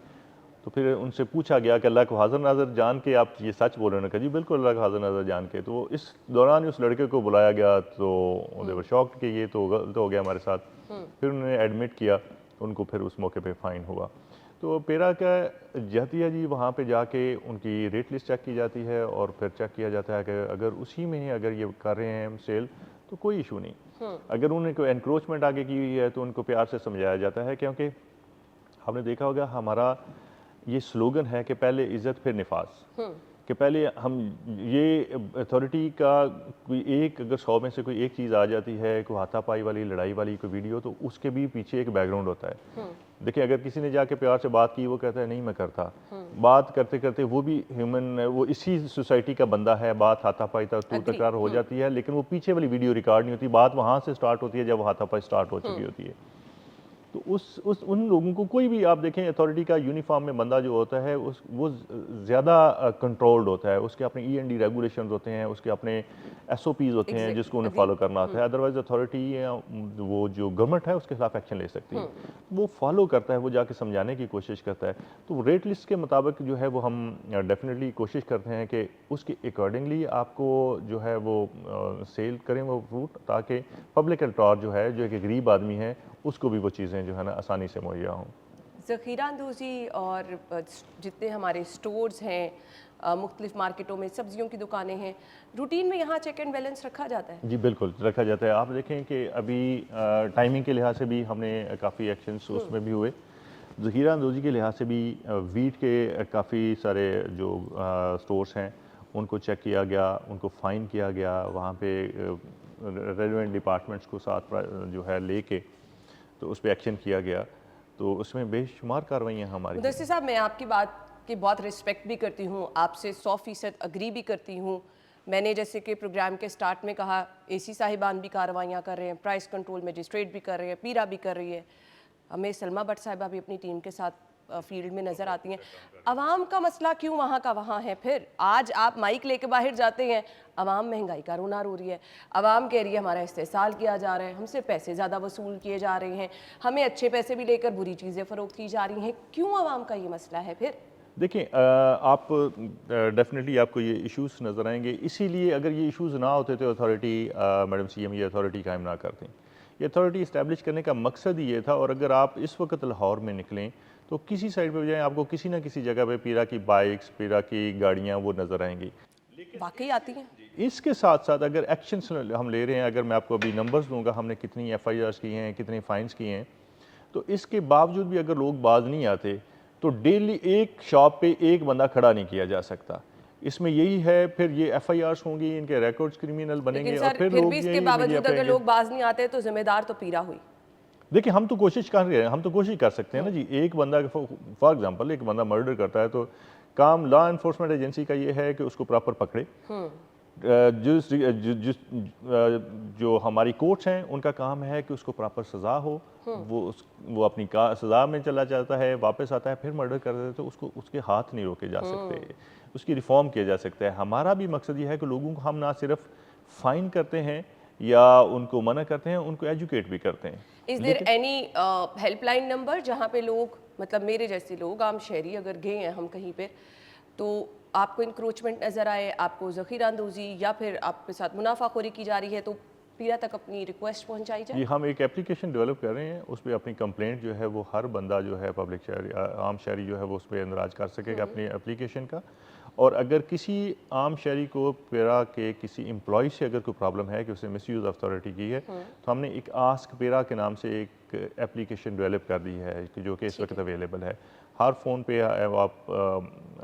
B: तो फिर उनसे पूछा गया कि अल्लाह को हाज़िर नाज़र जान के आप ये सच बोल रहे हैं? कहा जी बिल्कुल अल्लाह को हाज़िर नाज़र जान के। तो इस दौरान ही उस लड़के को बुलाया गया, तो दे वर शॉक्ड कि ये तो गलत हो गया हमारे साथ। फिर उन्होंने एडमिट किया, उनको फिर उस मौके पे फ़ाइन हुआ। तो पेरा का जाती है जी, वहाँ पे जाके उनकी रेट लिस्ट चेक की जाती है और फिर चेक किया जाता है कि अगर उसी में अगर ये कर रहे हैं सेल तो कोई इशू नहीं। अगर उन्होंने कोई एनक्रोचमेंट आगे की हुई है तो उनको प्यार से समझाया जाता है, क्योंकि आपने देखा होगा हमारा ये स्लोगन है कि पहले इज़्ज़त फिर निफाज, कि पहले हम ये अथॉरिटी का कोई एक अगर 100 में से कोई एक चीज़ आ जाती है, कोई हाथापाई वाली लड़ाई वाली कोई वीडियो, तो उसके भी पीछे एक बैकग्राउंड होता है। देखिए अगर किसी ने जाके प्यार से बात की, वो कहता है नहीं मैं करता, बात करते करते वो भी ह्यूमन, वो इसी सोसाइटी का बंदा है, बात हाथापाई तक तू तकरार हो जाती है, लेकिन वो पीछे वाली वीडियो रिकॉर्ड नहीं होती, बात वहाँ से स्टार्ट होती है जब वो हाथापाई स्टार्ट हो चुकी होती है। तो उन लोगों को कोई भी आप देखें अथॉरिटी का यूनिफॉर्म में बंदा जो होता है वो ज़्यादा कंट्रोल्ड होता है, उसके अपने END रेगुलेशंस होते हैं, उसके अपने SOPs होते हैं जिसको उन्हें फॉलो करना होता है। अदरवाइज अथॉरिटी या वो जो गवर्नमेंट है उसके खिलाफ एक्शन ले सकती है। वो फॉलो करता है, वो जाके समझाने की कोशिश करता है। तो रेट लिस्ट के मुताबिक जो है वो हम डेफिनेटली कोशिश करते हैं कि उसके अकॉर्डिंगली आपको जो है वो सेल करें वो फ्रूट, ताकि पब्लिक एट लार्ज जो है, जो एक गरीब आदमी है, उसको भी वो चीज़ें जो है ना आसानी से मुहैया हों।
A: ज़ख़ीरा अंदोज़ी और जितने हमारे स्टोर्स हैं, मुख्तलिफ़ मार्केटों में सब्जियों की दुकानें हैं, रूटीन में यहाँ चेक एंड बैलेंस रखा जाता है?
B: जी बिल्कुल, रखा जाता है। आप देखें कि अभी टाइमिंग के लिहाज से भी हमने काफ़ी एक्शंस उसमें भी हुए। ज़ख़ीरा अंदोज़ी के लिहाज से भी वीट के काफ़ी सारे जो स्टोर्स हैं उनको चेक किया गया, उनको फ़ाइन किया गया, वहाँ पे रेलेवेंट डिपार्टमेंट्स को साथ जो है लेके तो उस पे एक्शन किया गया। तो उसमें बेशुमार कार्रवाइयाँ हमारी।
A: मुदस्सिर साहब, मैं आपकी बात की बहुत रिस्पेक्ट भी करती हूँ, आपसे 100% अग्री भी करती हूँ। मैंने जैसे कि प्रोग्राम के स्टार्ट में कहा, AC साहिबान भी कार्रवाइयाँ कर रहे हैं, प्राइस कंट्रोल मजिस्ट्रेट भी कर रहे हैं, पीरा भी कर रही है, हमें सलमा भट्ट साहिबा भी अपनी टीम के साथ फील्ड में नज़र आती हैं। अवाम का मसला क्यों वहाँ का वहाँ है? फिर आज आप माइक लेके बाहर जाते हैं, अवाम महंगाई का रोना रो रही है, अवाम कह रही है हमारा इस्तेसाल किया जा रहा है, हमसे पैसे ज़्यादा वसूल किए जा रहे हैं, हमें अच्छे पैसे भी लेकर बुरी चीज़ें फ़रोख्त की जा रही हैं। क्यों अवाम का ये मसला है फिर?
B: देखिए आप डेफिनेटली आपको ये इश्यूज नज़र आएंगे, इसीलिए अगर ये इश्यूज ना होते तो अथॉरिटी मैडम CM ये अथॉरिटी कायम ना करती। ये अथॉरिटी इस्टेब्लिश करने का मकसद ही ये था। और अगर आप इस वक्त लाहौर में निकलें तो किसी साइड पे जाएं, आपको किसी ना किसी जगह पे पीरा की बाइक्स, पीरा की गाड़ियाँ वो नज़र आएंगी।
A: वाकई आती हैं?
B: इसके साथ साथ अगर एक्शंस हम ले रहे हैं, अगर मैं आपको अभी नंबर्स दूंगा, हमने कितनी FIRs की हैं, कितने फ़ाइन्स किए हैं, तो इसके बावजूद भी अगर लोग बाज नहीं आते तो डेली एक शॉप पे एक बंदा खड़ा नहीं किया जा सकता। इसमें यही है, फिर ये FIRs होंगी, इनके रिकॉर्ड्स क्रिमिनल बनेंगे
A: लेकिन
B: और
A: सर
B: फिर
A: फिर
B: लोग
A: भी इसके
B: यही मीडिया
A: बावजूद
B: पे
A: अगर
B: आएंगे।
A: लोग बाज नहीं आते तो जिम्मेदार तो पीरा हुई।
B: देखिए हम तो कोशिश कर रहे हैं, हम तो कोशिश कर सकते हैं ना जी। एक बंदा फॉर एग्जांपल एक बंदा मर्डर करता है तो काम लॉ एनफोर्समेंट एजेंसी का ये है कि उसको प्रॉपर पकड़े। जो हमारी कोर्ट्स हैं उनका काम है कि उसको प्रॉपर सज़ा हो, वो अपनी सज़ा में चला जाता है, वापस आता है, फिर मर्डर कर देता है, तो उसको उसके हाथ नहीं रोके जा सकते, उसकी रिफॉर्म किया जा सकता है। हमारा भी मकसद ये है कि लोगों को हम ना सिर्फ फाइन करते हैं या उनको मना करते हैं, उनको एजुकेट भी करते हैं।
A: Is there any helpline number जहाँ पे लोग, मतलब मेरे जैसे लोग आम शहरी अगर गए हैं हम कहीं पे, तो आपको इंक्रोचमेंट नज़र आए, आपको ज़ख़ीरा अंदोज़ी या फिर आपके साथ मुनाफाखोरी की जा रही है, तो पीरा तक अपनी रिक्वेस्ट पहुंचाई जाए?
B: जी हम एक एप्लीकेशन डेवलप कर रहे हैं, उस पर अपनी कंप्लेंट जो है वो हर बंदा जो है पब्लिक शहरी आम शहरी जो है वो उस पर इंदराज कर सकेगा अपनी एप्लीकेशन का। और अगर किसी आम शहरी को पेरा के किसी एम्प्लॉय से अगर कोई प्रॉब्लम है कि उसने मिसयूज़ अथॉरिटी की है, तो हमने एक आस्क पेरा के नाम से एक एप्लीकेशन डेवलप कर दी है जो कि इस वक्त अवेलेबल है। हर फ़ोन पे आप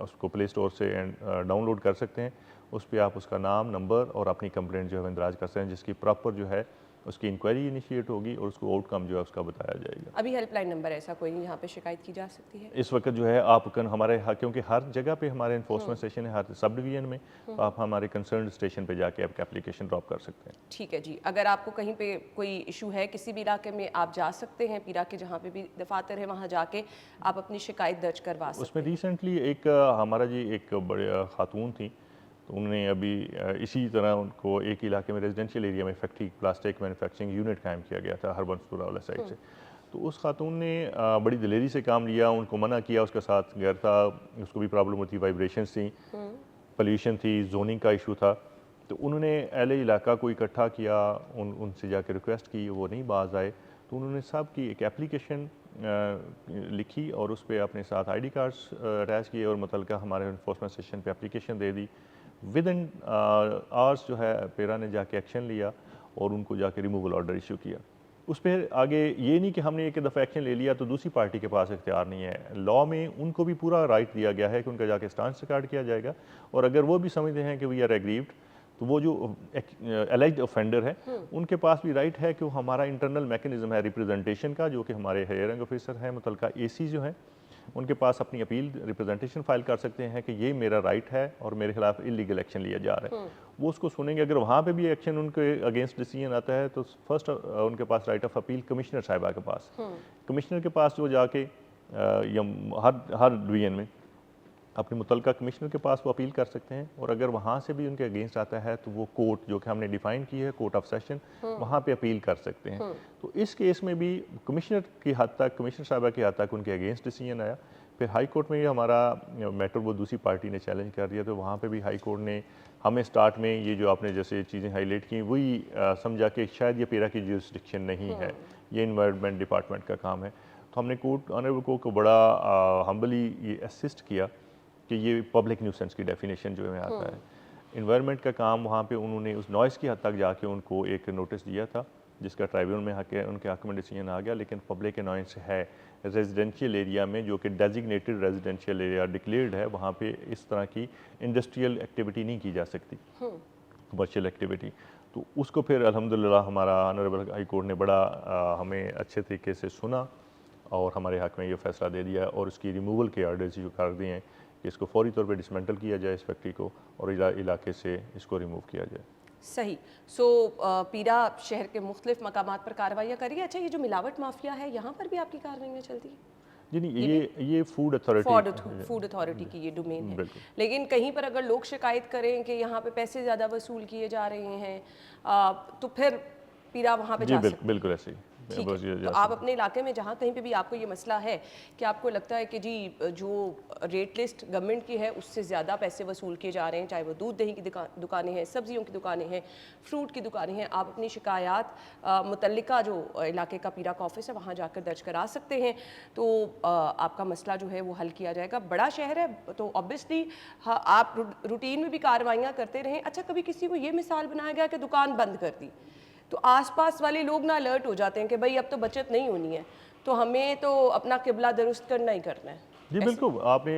B: उसको प्ले स्टोर से डाउनलोड कर सकते हैं। उस पर आप उसका नाम, नंबर और अपनी कंप्लेंट जो है इंदराज कर सकते हैं, जिसकी प्रॉपर जो है उसकी इंक्वायरी इनिशिएट होगी और उसको आउटकम जो है उसका बताया जाएगा।
A: अभी हेल्पलाइन नंबर ऐसा कोई यहाँ पे शिकायत की जा सकती है?
B: इस वक्त जो है आप हमारे क्योंकि हर जगह पे हमारे इन्फोर्समेंट स्टेशन है, हर सब डिवीजन में, तो आप हमारे कंसर्न स्टेशन पे जाके आपकी एप्लीकेशन ड्रॉप कर सकते हैं।
A: ठीक है जी। अगर आपको कहीं पे कोई इशू है किसी भी इलाके में, आप जा सकते हैं पीरा के जहाँ पे भी दफातर है, वहाँ जाके आप अपनी शिकायत दर्ज करवा सकते
B: उसमें
A: हैं।
B: रिसेंटली एक हमारा जी एक बड़े खातून थी, तो उन्होंने अभी इसी तरह उनको एक इलाके में रेजिडेंशियल एरिया में फैक्ट्री प्लास्टिक मैन्युफैक्चरिंग यूनिट कायम किया गया था हरबंसपुरा वाला साइड से। तो उस खातून ने बड़ी दिलेरी से काम लिया, उनको मना किया, उसके साथ घर था, उसको भी प्रॉब्लम होती, वाइब्रेशंस थी, पोल्यूशन थी, जोनिंग का इशू था। तो उन्होंने एले इलाका को इकट्ठा किया, उनसे जाके रिक्वेस्ट की, वो नहीं बाज आए, तो उन्होंने सब की एक एप्लीकेशन लिखी और उस पर अपने साथ आईडी कार्ड्स अटैच किए और मुतलका हमारे इन्फोर्समेंट स्टेशन पे application they the. With in hours जो है पेरा ने जाके एक्शन लिया और उनको जाके रिमूवल ऑर्डर इशू किया। उस पर आगे ये नहीं कि हमने एक दफ़ा एक्शन ले लिया तो दूसरी पार्टी के पास इख्तियार नहीं है। लॉ में उनको भी पूरा राइट दिया गया है कि उनका जाके स्टांस रिकॉर्ड किया जाएगा, और अगर वो भी समझते हैं कि वी आर एग्रीव्ड, तो वो जो एलाइज्ड ऑफेंडर है उनके पास भी राइट है कि वो हमारा इंटरनल मैकेनिज्म है रिप्रेजेंटेशन का, जो कि हमारे हायरिंग ऑफिसर हैं मुतलका एसी जो है, उनके पास अपनी अपील रिप्रेजेंटेशन फाइल कर सकते हैं कि ये मेरा राइट है और मेरे खिलाफ इलीगल एक्शन लिया जा रहा है। वो उसको सुनेंगे। अगर वहाँ पे भी एक्शन उनके अगेंस्ट डिसीजन आता है तो फर्स्ट उनके पास राइट ऑफ अपील कमिश्नर साहिबा के पास, कमिश्नर के पास जो जाके या हर डिवीजन में अपने मुतलका कमिश्नर के पास वो अपील कर सकते हैं, और अगर वहाँ से भी उनके अगेंस्ट आता है तो वो कोर्ट जो कि हमने डिफाइन की है, कोर्ट ऑफ सेशन, वहाँ पे अपील कर सकते हैं। तो इस केस में भी कमिश्नर की हद तक, कमिश्नर साहबा की हद तक उनके अगेंस्ट डिसीजन आया। फिर हाई कोर्ट में हमारा मैटर वो दूसरी पार्टी ने चैलेंज कर दिया, तो वहाँ पे भी हाई कोर्ट ने हमें स्टार्ट में ये जो आपने जैसे चीज़ें हाईलाइट की वही समझा कि शायद ये पेरा की जुरिस्डिक्शन नहीं है, ये इन्वायरमेंट डिपार्टमेंट का काम है। तो हमने कोर्ट ऑनरेबल कोर्ट को बड़ा हम्बली ये असिस्ट किया कि ये पब्लिक न्यूसेंस की डेफिनेशन जो है आता है। इन्वायरमेंट का काम वहाँ पे उन्होंने उस नॉइज़ की हद तक जाके उनको एक नोटिस दिया था, जिसका ट्राइब्यूनल में उनके हक में डिसीजन आ गया। लेकिन पब्लिक अनॉयंस है रेजिडेंशियल एरिया में, जो कि डेजिग्नेटेड रेजिडेंशियल एरिया डिक्लेयर्ड है, वहाँ पे इस तरह की इंडस्ट्रियल एक्टिविटी नहीं की जा सकती, कमर्शियल एक्टिविटी। तो उसको फिर अल्हम्दुलिल्लाह हमारा ऑनरेबल हाई कोर्ट ने बड़ा हमें अच्छे तरीके से सुना और हमारे हक में ये फैसला दे दिया और उसकी रिमूवल के आर्डर्स इशू कर दिए हैं कि इसको फौरी तौर पे डिसमेंटल किया जाए इस फैक्ट्री को, और इलाके से इसको रिमूव किया जाए।
A: सही। पीरा शहर के मुख्तलिफ मकामात पर कार्रवाइयाँ करिए। अच्छा, ये जो मिलावट माफिया है यहाँ पर भी आपकी कार्रवाइयाँ चलती है?
B: जी नहीं, ये फूड
A: अथॉरिटी की ये डोमेन है। लेकिन कहीं पर अगर लोग शिकायत करें कि यहाँ पे पैसे ज़्यादा वसूल किए जा रहे हैं, तो फिर पीरा वहाँ पे जा सकते हैं?
B: बिल्कुल ऐसे ही।
A: ठीक है। तो आप अपने इलाके में जहाँ कहीं पे भी आपको ये मसला है कि आपको लगता है कि जी जो रेट लिस्ट गवर्नमेंट की है उससे ज़्यादा पैसे वसूल किए जा रहे हैं, चाहे वो दूध दही की दुकानें हैं, सब्जियों की दुकानें हैं, फ्रूट की दुकानें हैं, आप अपनी शिकायत मुतल्लिका जो इलाके का पीरा का ऑफिस है वहाँ जाकर दर्ज करा सकते हैं। तो आपका मसला जो है वो हल किया जाएगा। बड़ा शहर है तो ऑब्वियसली आप रूटीन में भी कार्रवाइयाँ करते रहें। अच्छा, कभी किसी को ये मिसाल बनाया गया कि दुकान बंद कर दी तो आसपास वाले लोग ना अलर्ट हो जाते हैं कि भाई अब तो बचत नहीं होनी है, तो हमें तो अपना किबला दुरुस्त करना ही करना है?
B: जी बिल्कुल। आपने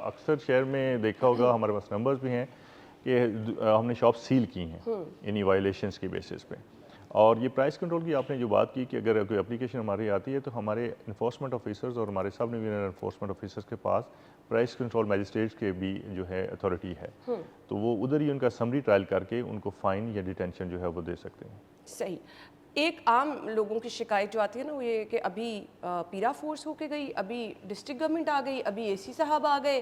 B: अक्सर शहर में देखा होगा, हमारे पास नंबर्स भी हैं कि हमने शॉप सील की हैं इन्हीं वायलेशंस की बेसिस पे। और ये प्राइस कंट्रोल की आपने जो बात की कि अगर कोई एप्लीकेशन हमारी आती है तो हमारे इन्फोर्समेंट ऑफिसर्स और हमारे सब डिवीजनल इन्फोर्समेंट ऑफिसर्स के पास प्राइस कंट्रोल मैजिस्ट्रेट्स के भी जो है अथॉरिटी है, तो वो उधर ही उनका समरी ट्रायल करके उनको फ़ाइन या डिटेंशन जो है वो दे सकते हैं।
A: सही। एक आम लोगों की शिकायत जो आती है ना वो ये कि अभी पीरा फोर्स होके गई, अभी डिस्ट्रिक्ट गवर्नमेंट आ गई, अभी एसी साहब आ गए,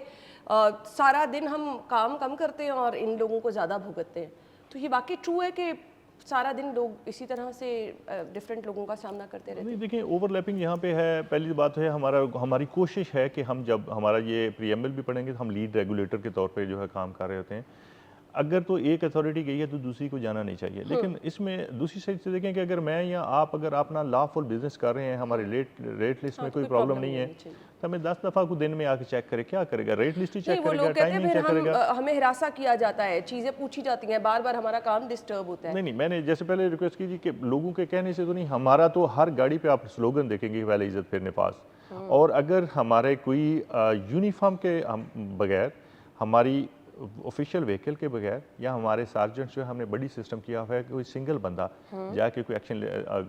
A: सारा दिन हम काम कम करते हैं और इन लोगों को ज़्यादा भुगतते हैं। तो ये वाकई ट्रू है कि सारा दिन लोग इसी तरह से डिफरेंट लोगों का सामना करते रहते हैं?
B: नहीं, देखिए ओवरलैपिंग यहाँ पे है। पहली बात है हमारी कोशिश है कि हम जब हमारा ये प्रीएम्बल भी पढ़ेंगे तो हम लीड रेगुलेटर के तौर पे जो है काम कर रहे होते हैं। अगर तो एक अथॉरिटी गई है तो दूसरी को जाना नहीं चाहिए। लेकिन इसमें दूसरी साइड से देखें कि अगर मैं या आप अगर अपना लॉफुल बिजनेस कर रहे हैं, हमारे रेट लिस्ट में कोई प्रॉब्लम नहीं है, तो हमें 10 दफ़ा को दिन में आके चेक करे, क्या करेगा? रेट लिस्ट ही चेक करेगा, टाइम ही चेक करेगा।
A: हमें हिरासा किया जाता है, चीज़ें पूछी जाती हैं, बार बार हमारा काम डिस्टर्ब होता है।
B: नहीं, मैंने जैसे पहले रिक्वेस्ट की थी कि लोगों के कहने से तो नहीं, हमारा तो हर गाड़ी पे आप स्लोगन देखेंगे, पहले इज्जत फिर नफास। और अगर हमारे कोई यूनिफॉर्म के बगैर हमारी ऑफिशियल व्हीकल के बगैर या हमारे सार्जेंट्स जो है, हमने बड़ी सिस्टम किया हुआ है कि कोई सिंगल बंदा जाके कोई एक्शन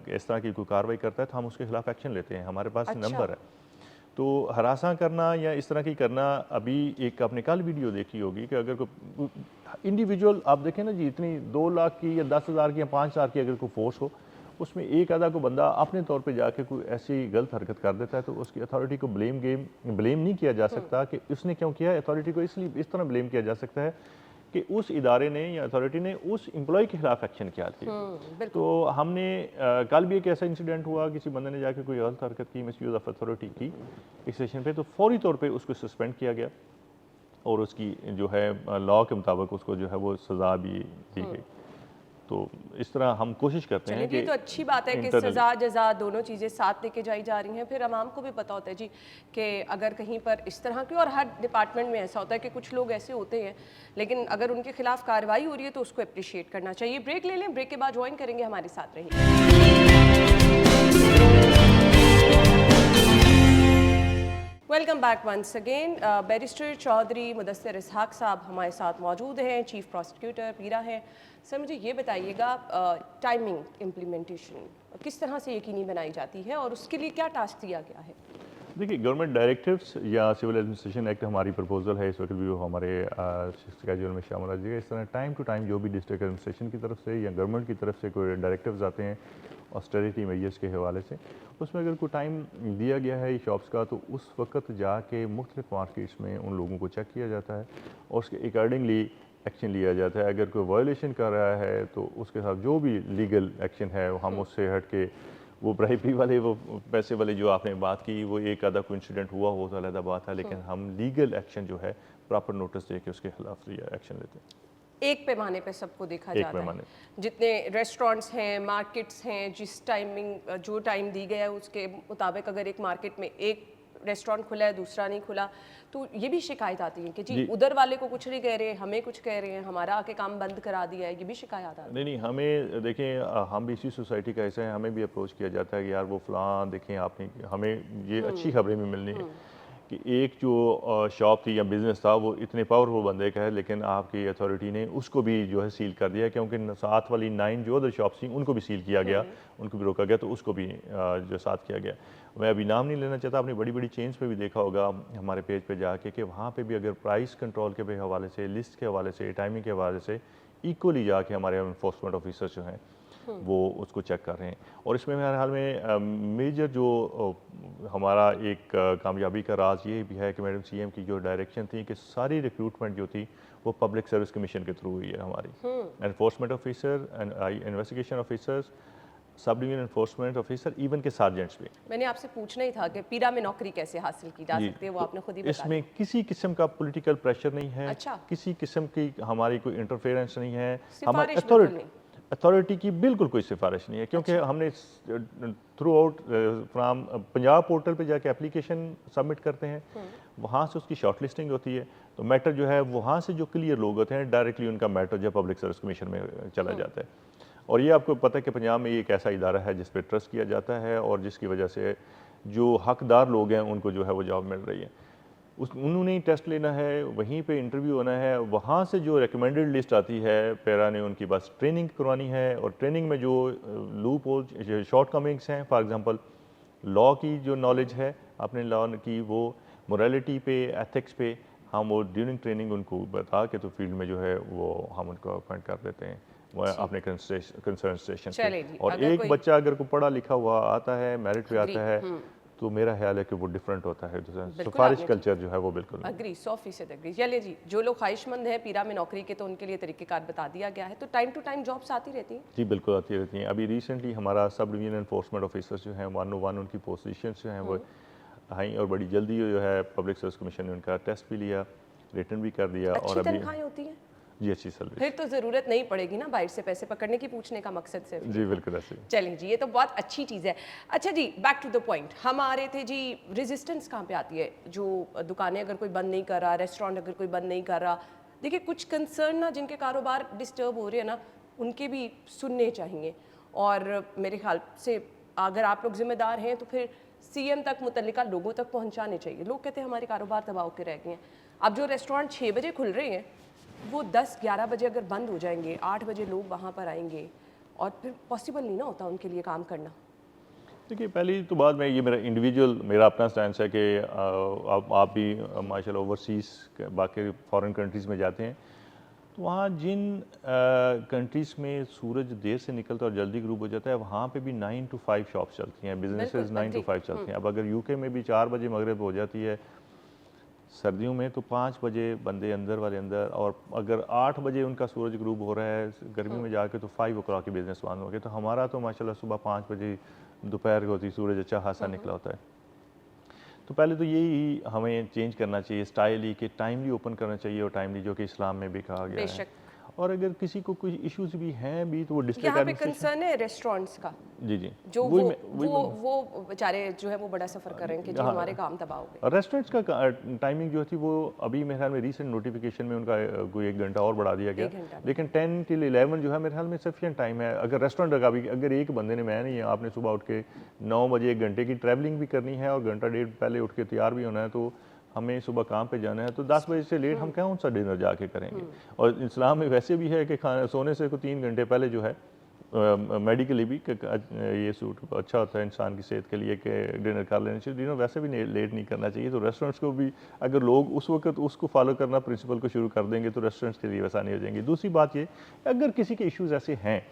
B: इस तरह की कोई कार्रवाई करता है तो हम उसके खिलाफ एक्शन लेते हैं, हमारे पास
A: अच्छा।
B: नंबर है। तो हरासा करना या इस तरह की करना, अभी एक आपने कल वीडियो देखी होगी कि अगर कोई इंडिविजुअल आप देखें ना जी, इतनी 2 लाख की या 10,000 की या 5,000 की अगर कोई फोर्स हो, उसमें एक आधा को बंदा अपने तौर पे जाके कोई ऐसी गलत हरकत कर देता है तो उसकी अथॉरिटी को ब्लेम नहीं किया जा सकता कि उसने क्यों किया। अथॉरिटी को इसलिए इस तरह ब्लेम किया जा सकता है कि उस इदारे ने या अथॉरिटी ने उस एम्प्लॉय के खिलाफ एक्शन किया था। तो हमने कल भी एक ऐसा इंसिडेंट हुआ, किसी बंदे ने जाके कोई गलत हरकत की, मिसयूज ऑफ अथॉरिटी की एक सेशन पे, तो फौरी तौर पे उसको सस्पेंड किया गया और उसकी जो है लॉ के मुताबिक उसको जो है वो सज़ा भी दी गई। तो इस तरह हम कोशिश करते हैं
A: चलिए,
B: कि
A: ये तो अच्छी बात है कि
B: internally-
A: सज़ा जज़ा दोनों चीज़ें साथ लेके जाई जा रही हैं। फिर आवाम को भी पता होता है जी कि अगर कहीं पर इस तरह की, और हर डिपार्टमेंट में ऐसा होता है कि कुछ लोग ऐसे होते हैं, लेकिन अगर उनके खिलाफ कार्रवाई हो रही है तो उसको अप्रिशिएट करना चाहिए। ब्रेक ले लें, ब्रेक के बाद ज्वाइन करेंगे, हमारे साथ रहिए। Welcome back once again. Barrister Chaudhry Mudassir Ishaq Sahab हमारे साथ मौजूद हैं, चीफ प्रोसिक्यूटर पीरा हैं। सर, मुझे ये बताइएगा, टाइमिंग इम्प्लीमेंटेशन किस तरह से यकीनी बनाई जाती है और उसके लिए क्या टास्क दिया गया है?
B: देखिए, गवर्नमेंट डायरेक्टिव्स या सिविल एडमिनिस्ट्रेशन एक्ट हमारी प्रपोजल है, इस वक्त भी वो हमारे स्केड्यूल में शामिल हो जाएगा। इस तरह टाइम टू टाइम जो भी डिस्ट्रिक्ट एडमिनिस्ट्रेशन की तरफ से या गवर्नमेंट की तरफ से कोई डायरेक्टिव्स आते हैं ऑस्टेरिटी मेजर्स के हवाले से, उसमें अगर कोई टाइम दिया गया है शॉप्स का, तो उस वक्त जाके मुख्तलिफ मार्केट्स में उन लोगों को चेक किया जाता है और उसके अकॉर्डिंगली एक्शन लिया जाता है। अगर कोई वायलेशन कर रहा है तो उसके साथ जो भी लीगल एक्शन है हम उससे हट के, वो ब्राइबरी वाले, वो पैसे वाले जो आपने बात की, वो एक आधा कोई इंसिडेंट हुआ हो तो अलग बात है, लेकिन हम लीगल एक्शन जो है प्रॉपर नोटिस दे के उसके खिलाफ एक्शन लेते हैं।
A: एक पैमाने पे सबको देखा
B: एक
A: जाता है,
B: पैमाने।
A: जितने रेस्टोरेंट्स हैं, मार्केट्स हैं, जिस टाइमिंग जो टाइम दी गया है उसके मुताबिक अगर एक मार्केट में एक रेस्टोरेंट खुला है दूसरा नहीं खुला, तो ये भी शिकायत आती है कि जी उधर वाले को कुछ नहीं कह रहे, हमें कुछ कह रहे हैं, हमारा आके काम बंद करा दिया है, ये भी शिकायत आती है।
B: नहीं, हमें देखें, हम भी इसी सोसाइटी का हिस्सा है, हमें भी अप्रोच किया जाता है कि यार वो फलां देखें आपने, हमें ये अच्छी खबरें भी मिलनी है कि एक जो शॉप थी या बिज़नेस था वो इतने पावरफुल बंदे का है, लेकिन आपकी अथॉरिटी ने उसको भी जो है सील कर दिया, क्योंकि साथ वाली 9 जो अदर शॉप्स थी उनको भी सील किया गया, उनको भी रोका गया, तो उसको भी जो साथ किया गया। मैं अभी नाम नहीं लेना चाहता, आपने बड़ी बड़ी चेन्स पे भी देखा होगा हमारे पेज पे जाके कि वहाँ पे भी अगर प्राइस कंट्रोल के हवाले से, लिस्ट के हवाले से, टाइमिंग के हवाले से इक्वली जाके हमारे एनफोर्समेंट ऑफिसर्स जो हैं वो उसको चेक कर रहे हैं। और इसमें मेरे ख्याल में मेजर जो हमारा एक कामयाबी का राज ये भी है कि मैडम सीएम की जो डायरेक्शन थी कि सारी रिक्रूटमेंट जो थी वो पब्लिक सर्विस कमीशन के थ्रू हुई है हमारी। Enforcement officer, investigation officers, sub division enforcement officer, even के सार्जेंट्स भी।
A: मैंने आपसे पूछना ही था कि पीरा में नौकरी कैसे हासिल की जा सकती है, वो आपने खुद ही बता
B: इसमें
A: दिया।
B: किसी किस्म का पॉलिटिकल प्रेशर नहीं है,
A: अच्छा।
B: किसी किस्म की हमारी कोई इंटरफेरेंस नहीं है, हमारी
A: सिफारिश बिल्कुल नहीं।
B: अथॉरिटी की बिल्कुल कोई सिफारिश नहीं है, क्योंकि हमने through out from Punjab portal पे जाके एप्लीकेशन सबमिट करते हैं, वहाँ से उसकी शॉर्ट लिस्टिंग होती है, तो मैटर जो है वहाँ से जो क्लियर लोग होते हैं डायरेक्टली उनका मैटर जो पब्लिक सर्विस कमीशन में चला जाता है। और ये आपको पता है कि पंजाब में ये एक ऐसा इदारा है जिस पर ट्रस्ट किया जाता है और जिसकी वजह से जो हकदार लोग हैं उनको जो है वो जॉब मिल रही है। उन्होंने टेस्ट लेना है, वहीं पे इंटरव्यू होना है, वहाँ से जो रिकमेंडेड लिस्ट आती है पैरा ने उनकी बस ट्रेनिंग करवानी है, और ट्रेनिंग में जो लूप होल शॉर्ट कमिंग्स हैं, फॉर एग्जांपल लॉ की जो नॉलेज है आपने लॉ की, वो मोरालिटी पे, एथिक्स पे, हम वो ड्यूरिंग ट्रेनिंग उनको बता के तो फील्ड में जो है वो हम उनको अपॉइंट कर देते हैं वो अपने कंसर्न स्टेशन पे। और एक बच्चा अगर को पढ़ा लिखा हुआ आता है, मेरिट पे आता है, तो मेरा ख्याल है कि वो डिफरेंट होता है, सिफारिश कल्चर जो है वो बिल्कुल
A: अग्री, 100% अग्री। चलिए जी, जो लोग ख्वाहिशमंद हैं पीरा में नौकरी के, तो उनके लिए तरीक़ेकार बता दिया गया है। तो टाइम टू टाइम जॉब्स आती रहती हैं?
B: जी बिल्कुल आती रहती हैं। अभी रिसेंटली हमारा सब डिवीजन एनफोर्समेंट ऑफिसर्स जो हैं 101 उनकी पोजीशंस जो हैं वो आई, और बड़ी जल्दी जो है पब्लिक सर्विस कमीशन ने उनका टेस्ट भी लिया, रिटर्न भी कर दिया। और अभी
A: तनख्वाहें होती हैं
B: जी, अच्छी सर्विस,
A: फिर तो ज़रूरत नहीं पड़ेगी ना बाहर से पैसे पकड़ने की, पूछने का मकसद से।
B: जी बिल्कुल ऐसे।
A: चलें जी, ये तो बहुत अच्छी चीज़ है। अच्छा जी, बैक टू द पॉइंट, हम आ रहे थे जी, रेजिस्टेंस कहाँ पे आती है? जो दुकानें अगर कोई बंद नहीं कर रहा, रेस्टोरेंट अगर कोई बंद नहीं कर रहा, देखिए कुछ कंसर्न ना जिनके कारोबार डिस्टर्ब हो रहे हैं ना, उनके भी सुनने चाहिए। और मेरे ख्याल से अगर आप लोग जिम्मेदार हैं तो फिर सीएम तक, मुतल्लिका लोगों तक पहुँचाने चाहिए। लोग कहते हैं हमारे कारोबार तबाह के रह गए हैं। अब जो रेस्टोरेंट 6 बजे खुल रहे हैं वो 10-11 बजे अगर बंद हो जाएंगे, 8 बजे लोग वहाँ पर आएंगे और फिर पॉसिबल नहीं ना होता उनके लिए काम करना।
B: देखिए, पहली तो बात मैं ये मेरा अपना स्टैंस है कि आप भी माशाल्लाह ओवरसीज़ बाकी फॉरेन कंट्रीज़ में जाते हैं, तो वहाँ जिन कंट्रीज़ में सूरज देर से निकलता है और जल्दी ग्रूब हो जाता है, वहाँ पे भी 9 to 5 शॉप्स चलती हैं, बिजनेसेस 9 to 5 चलती हैं। अब अगर यूके में भी 4 बजे मगरिब हो जाती है सर्दियों में, तो 5 बजे बंदे अंदर वाले अंदर, और अगर 8 बजे उनका सूरज ग्रूब हो रहा है गर्मी में जाके, तो 5 o'clock की बिजनेस बंद हो गए। तो हमारा तो माशाल्लाह सुबह 5 बजे दोपहर को होती सूरज अच्छा खासा निकला होता है। तो पहले तो यही हमें चेंज करना चाहिए स्टाइल ही, कि टाइमली ओपन करना चाहिए, और टाइमली जो कि इस्लाम में भी कहा गया है।
A: बेशक।
B: और अगर किसी को कोई इश्यूज भी हैं भी, तो वो डिस्ट्रिक्ट
A: यहाँ पे
B: एडमिनिस्ट्रेशन।
A: कंसर्न है रेस्टोरेंट्स का,
B: जी जी,
A: जो
B: वही
A: वो
B: मैं-
A: वो बेचारे जो है वो बड़ा सफ़र कर रहे हैं कि जी
B: हाँ।
A: हमारे काम तबाह हो गए।
B: रेस्टोरेंट्स का टाइमिंग जो थी, वो अभी मेरे ख्याल में रीसेंट नोटिफिकेशन में उनका कोई 1 घंटा और बढ़ा दिया गया,
A: 1 घंटा।
B: लेकिन 10 till 11 जो है मेरे ख्याल में सफिशिएंट टाइम है। अगर रेस्टोरेंट का भी, अगर एक बंदे ने, मैं नहीं है, आपने सुबह उठ के 9 बजे 1 घंटे की ट्रैवलिंग भी करनी है और घंटा डेढ़ पहले उठ के तैयार भी होना है, तो हमें सुबह काम पे जाना है, तो 10 बजे से लेट हम कौन सा डिनर जाके करेंगे। और इस्लाम में वैसे भी है कि खाना सोने से 3 घंटे पहले जो है मेडिकली भी ये सूट अच्छा होता है इंसान की सेहत के लिए कि डिनर कर लेना चाहिए। डिनर वैसे भी लेट नहीं करना चाहिए। तो रेस्टोरेंट्स को भी अगर लोग उस वक्त उसको फॉलो करना प्रिंसिपल को शुरू कर देंगे, तो रेस्टोरेंट्स के लिए आसानी हो जाएंगी। दूसरी बात ये, अगर किसी के इश्यूज ऐसे हैं,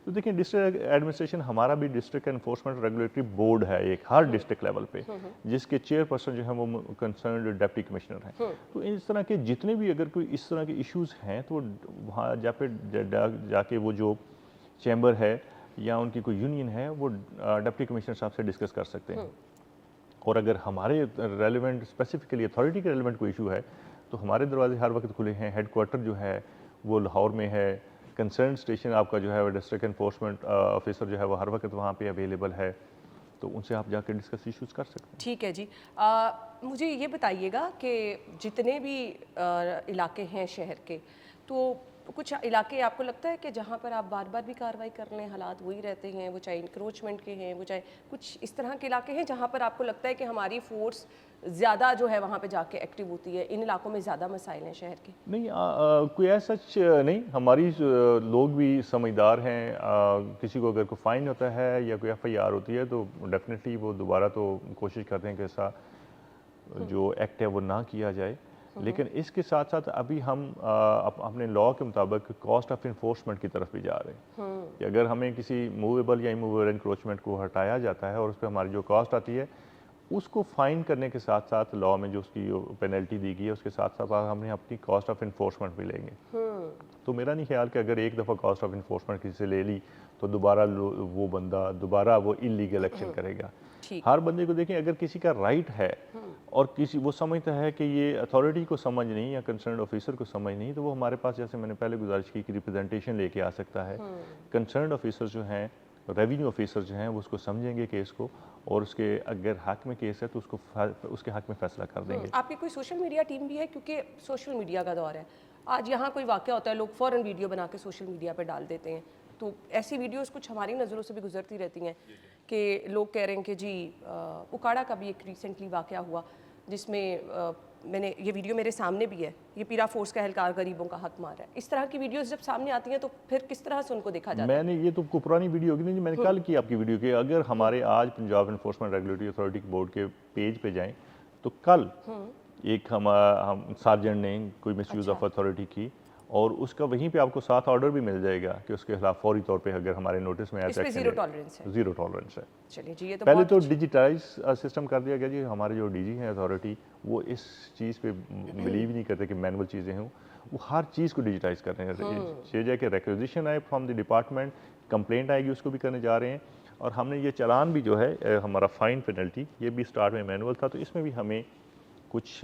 B: तो देखिए डिस्ट्रिक्ट एडमिनिस्ट्रेशन, हमारा भी डिस्ट्रिक्ट एनफोर्समेंट रेगुलेटरी बोर्ड है एक, हर डिस्ट्रिक्ट लेवल पे, जिसके चेयरपर्सन जो है वो कंसर्न्ड डिप्टी कमिश्नर हैं। तो इस तरह के जितने भी अगर कोई इस तरह के इश्यूज हैं, तो वहाँ जाके वो जो चैम्बर है या उनकी कोई यूनियन है, वो डिप्टी कमिश्नर साहब से डिस्कस कर सकते हैं। और अगर हमारे रेलिवेंट स्पेसिफिकली अथॉरिटी के रेलिवेंट कोई इशू है, तो हमारे दरवाजे हर वक्त खुले हैं। हेडक्वार्टर जो है वो लाहौर में है, कंसर्न स्टेशन आपका जो है वो डिस्ट्रिक्ट एनफोर्समेंट ऑफिसर जो है वो हर वक्त वहाँ पे अवेलेबल है, तो उनसे आप जाकर डिस्कस इश्यूज कर सकते हैं।
A: ठीक है जी। मुझे ये बताइएगा कि जितने भी इलाके हैं शहर के, तो कुछ इलाके आपको लगता है कि जहाँ पर आप बार बार भी कार्रवाई कर लें, हालात वही रहते हैं, वो चाहे इंक्रोचमेंट के हैं, वो चाहे कुछ इस तरह के इलाके हैं जहाँ पर आपको लगता है कि हमारी फोर्स ज़्यादा जो है वहाँ पे जाके एक्टिव होती है, इन इलाकों में ज़्यादा मसाइल हैं शहर के?
B: नहीं, कोई ऐसा सच नहीं, हमारी लोग भी समझदार हैं। किसी को अगर कोई फाइन होता है या कोई FIR होती है, तो डेफिनेटली वो दोबारा तो कोशिश करते हैं कि ऐसा जो एक्ट है वो ना किया जाए। लेकिन इसके साथ साथ अभी हम अपने लॉ के मुताबिक कॉस्ट ऑफ इन्फोर्समेंट की तरफ भी जा रहे हैं, कि अगर हमें किसी मूवेबल या इमूवेबल इंक्रोचमेंट को हटाया जाता है और उस पर हमारी जो कॉस्ट आती है, उसको फाइन करने के साथ साथ लॉ में जो उसकी पेनल्टी दी गई है, उसके साथ साथ हमने अपनी कॉस्ट ऑफ इन्फोर्समेंट भी लेंगे। तो मेरा नहीं ख्याल कि अगर एक दफ़ा कॉस्ट ऑफ इन्फोर्समेंट किसी से ले ली, तो दोबारा वो बंदा दोबारा वो इलीगल एक्शन करेगा। हर बंदे को देखें, अगर किसी का राइट है और किसी वो समझता है कि ये अथॉरिटी को समझ नहीं या कंसर्न ऑफिसर को समझ नहीं, तो वो हमारे पास, जैसे मैंने पहले गुजारिश की, कि रिप्रेजेंटेशन लेके आ सकता है। कंसर्न ऑफिसर जो हैं, रेवेन्यू ऑफिसर जो हैं, वो उसको समझेंगे केस को, और उसके अगर हक में केस है तो उसके हक में फैसला कर देंगे।
A: आपकी कोई सोशल मीडिया टीम भी है? क्योंकि सोशल मीडिया का दौर है, आज यहाँ कोई वाक़या होता है, लोग फ़ौरन वीडियो बना के सोशल मीडिया पर डाल देते हैं। तो ऐसी वीडियोस कुछ हमारी नज़रों से भी गुजरती रहती हैं कि लोग कह रहे हैं कि जी उकाड़ा का भी एक रिसेंटली वाक़या हुआ, जिसमें मैंने ये वीडियो मेरे सामने भी है, ये पीरा फोर्स का एहलकार गरीबों का हक मार रहा है। इस तरह की वीडियोस जब सामने आती हैं, तो फिर किस तरह से उनको देखा जाता है?
B: मैंने ये तो पुरानी वीडियो होगी नहीं, मैंने कल की आपकी वीडियो की। अगर हमारे आज Punjab enforcement regulatory authority board के पेज पे जाएं, तो कल एक हम सार्जेंट ने कोई मिसयूज़ ऑफ अथॉरिटी की, और उसका वहीं पे आपको साथ ऑर्डर भी मिल जाएगा कि उसके खिलाफ फौरी तौर पे अगर हमारे नोटिस में ऐसा
A: ज़ीरो टॉलरेंस है।
B: ज़ीरो टॉलरेंस है।
A: चलिए जी, ये तो
B: पहले
A: बहुत
B: तो डिजिटाइज सिस्टम कर दिया गया जी। हमारे जो DG हैं अथॉरिटी, वो इस चीज़ पे बिलीव नहीं करते कि मैनुअल चीज़ें हों, वो हर चीज़ को डिजिटाइज कर रहे हैं। ये जाए कि रिक्वेजिशन आए फ्रॉम द डिपार्टमेंट, कंप्लेंट आएगी, उसको भी करने जा रहे हैं। और हमने ये चालान भी जो है हमारा फाइन पेनल्टी, ये भी स्टार्ट में मैनुअल था, तो इसमें भी हमें कुछ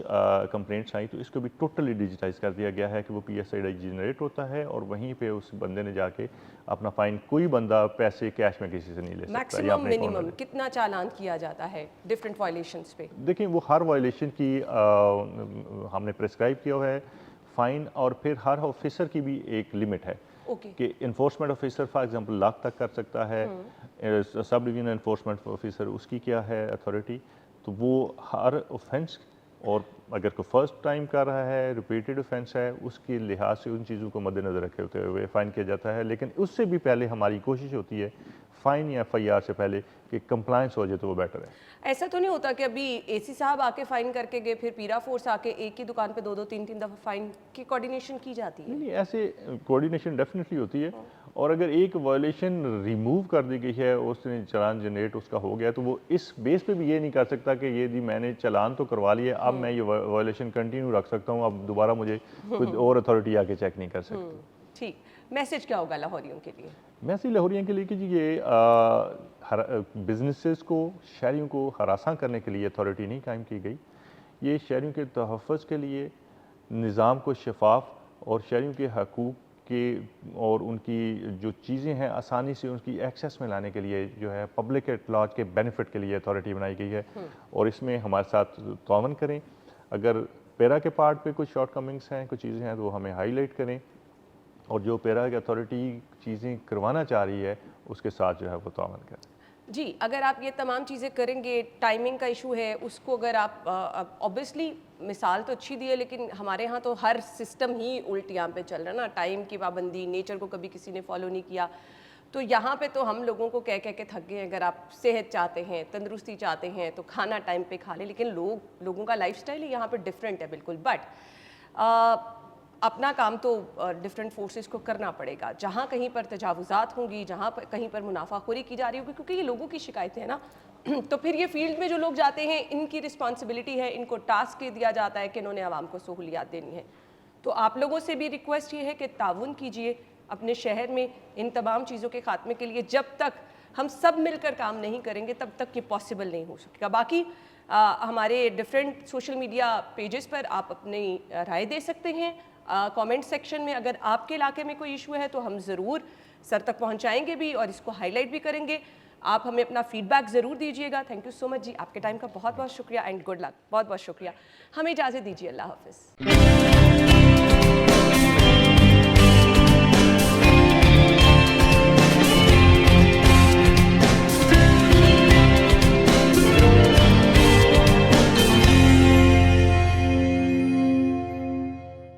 B: कंप्लेंट्स आई, तो इसको भी टोटली डिजिटाइज कर दिया गया है कि वो PSI जनरेट होता है, और वहीं पे उस बंदे ने जाके अपना फाइन, कोई बंदा पैसे कैश में किसी से नहीं ले सकता।
A: मैक्सिमम मिनिमम कितना चालान किया जाता है डिफरेंट वायलेशंस पे?
B: देखिए, वो हर वायलेशन की हमने प्रेस्क्राइब किया हुआ है फ़ाइन, और फिर हर ऑफिसर की भी एक लिमिट है कि enforcement officer for example lakh तक कर सकता है, सब डिवीजन इन्फोर्समेंट ऑफिसर उसकी क्या है अथॉरिटी, तो वो हर ऑफेंस और अगर कोई फर्स्ट टाइम कर रहा है, रिपीटेड ऑफेंस है, उसके लिहाज से उन चीज़ों को मद्देनज़र रखे होते हुए फ़ाइन किया जाता है। लेकिन उससे भी पहले हमारी कोशिश होती है फ़ाइन या FIR से पहले कि कंप्लायंस हो जाए तो वो बेटर है।
A: ऐसा तो नहीं होता कि अभी एसी साहब आके फाइन करके गए, फिर पीरा फोर्स आके एक ही दुकान पे 2-2 3-3 दफ़ा फाइन की कोऑर्डिनेशन की जाती है?
B: नहीं, ऐसे कोऑर्डिनेशन डेफिनेटली होती है। और अगर एक वायलेशन रिमूव कर दी गई है, उसने चालान जनरेट उसका हो गया, तो वो इस बेस पे भी ये नहीं कर सकता कि ये जी मैंने चालान तो करवा लिया, अब मैं ये वायलेशन कंटिन्यू रख सकता हूँ, अब दोबारा मुझे कोई और अथॉरिटी आके चेक नहीं कर सकती।
A: ठीक, मैसेज क्या होगा लाहौरियों के लिए?
B: मैसी लाहौरियों के लिए कि जी ये बिजनेसेस को, शहरियों को हरासा करने के लिए अथॉरिटी नहीं कायम की गई। ये शहरियों के तहफ़्फ़ुज़ के लिए, निज़ाम को शफाफ और शहरियों के हकूक़ के और उनकी जो चीज़ें हैं आसानी से उनकी एक्सेस में लाने के लिए जो है पब्लिक एट लार्ज के बेनिफिट के लिए अथॉरिटी बनाई गई है। और इसमें हमारे साथ तावन करें। अगर पैरा के पार्ट पे कुछ शॉर्ट कमिंग्स हैं, कुछ चीज़ें हैं, तो वो हमें हाईलाइट करें और जो पैरा की अथॉरिटी चीज़ें करवाना चाह रही है उसके साथ जो है वो तावन करें।
A: जी, अगर आप ये तमाम चीज़ें करेंगे, टाइमिंग का इशू है, उसको अगर आप ऑब्वियसली मिसाल तो अच्छी दी है, लेकिन हमारे यहाँ तो हर सिस्टम ही उल्ट यहाँ पे चल रहा है ना, टाइम की पाबंदी, नेचर को कभी किसी ने फॉलो नहीं किया। तो यहाँ पे तो हम लोगों को कह कह के थक गए हैं, अगर आप सेहत चाहते हैं, तंदुरुस्ती चाहते हैं तो खाना टाइम पे खा लें, लेकिन लोगों का लाइफस्टाइल ही यहाँ पे डिफरेंट है बिल्कुल। बट अपना काम तो डिफरेंट फोर्सेस को करना पड़ेगा। जहाँ कहीं पर तजावुज़ात होंगी, जहाँ पर कहीं पर मुनाफाखोरी की जा रही होगी, क्योंकि ये लोगों की शिकायतें हैं ना तो फिर ये फील्ड में जो लोग जाते हैं, इनकी रिस्पॉन्सिबिलिटी है, इनको टास्क ये दिया जाता है कि इन्होंने आवाम को सहूलियात देनी है। तो आप लोगों से भी रिक्वेस्ट ये है कि ताउन कीजिए अपने शहर में इन तमाम चीज़ों के खात्मे के लिए। जब तक हम सब मिलकर काम नहीं करेंगे तब तक ये पॉसिबल नहीं हो सकेगा। बाकी हमारे डिफरेंट सोशल मीडिया पेजेस पर आप अपनी राय दे सकते हैं। कमेंट सेक्शन में अगर आपके इलाके में कोई इशू है तो हम ज़रूर सर तक पहुंचाएंगे भी और इसको हाईलाइट भी करेंगे। आप हमें अपना फीडबैक ज़रूर दीजिएगा। थैंक यू सो मच जी, आपके टाइम का बहुत बहुत शुक्रिया एंड गुड लक। बहुत बहुत शुक्रिया। हमें इजाज़त दीजिए, अल्लाह हाफ़िज़।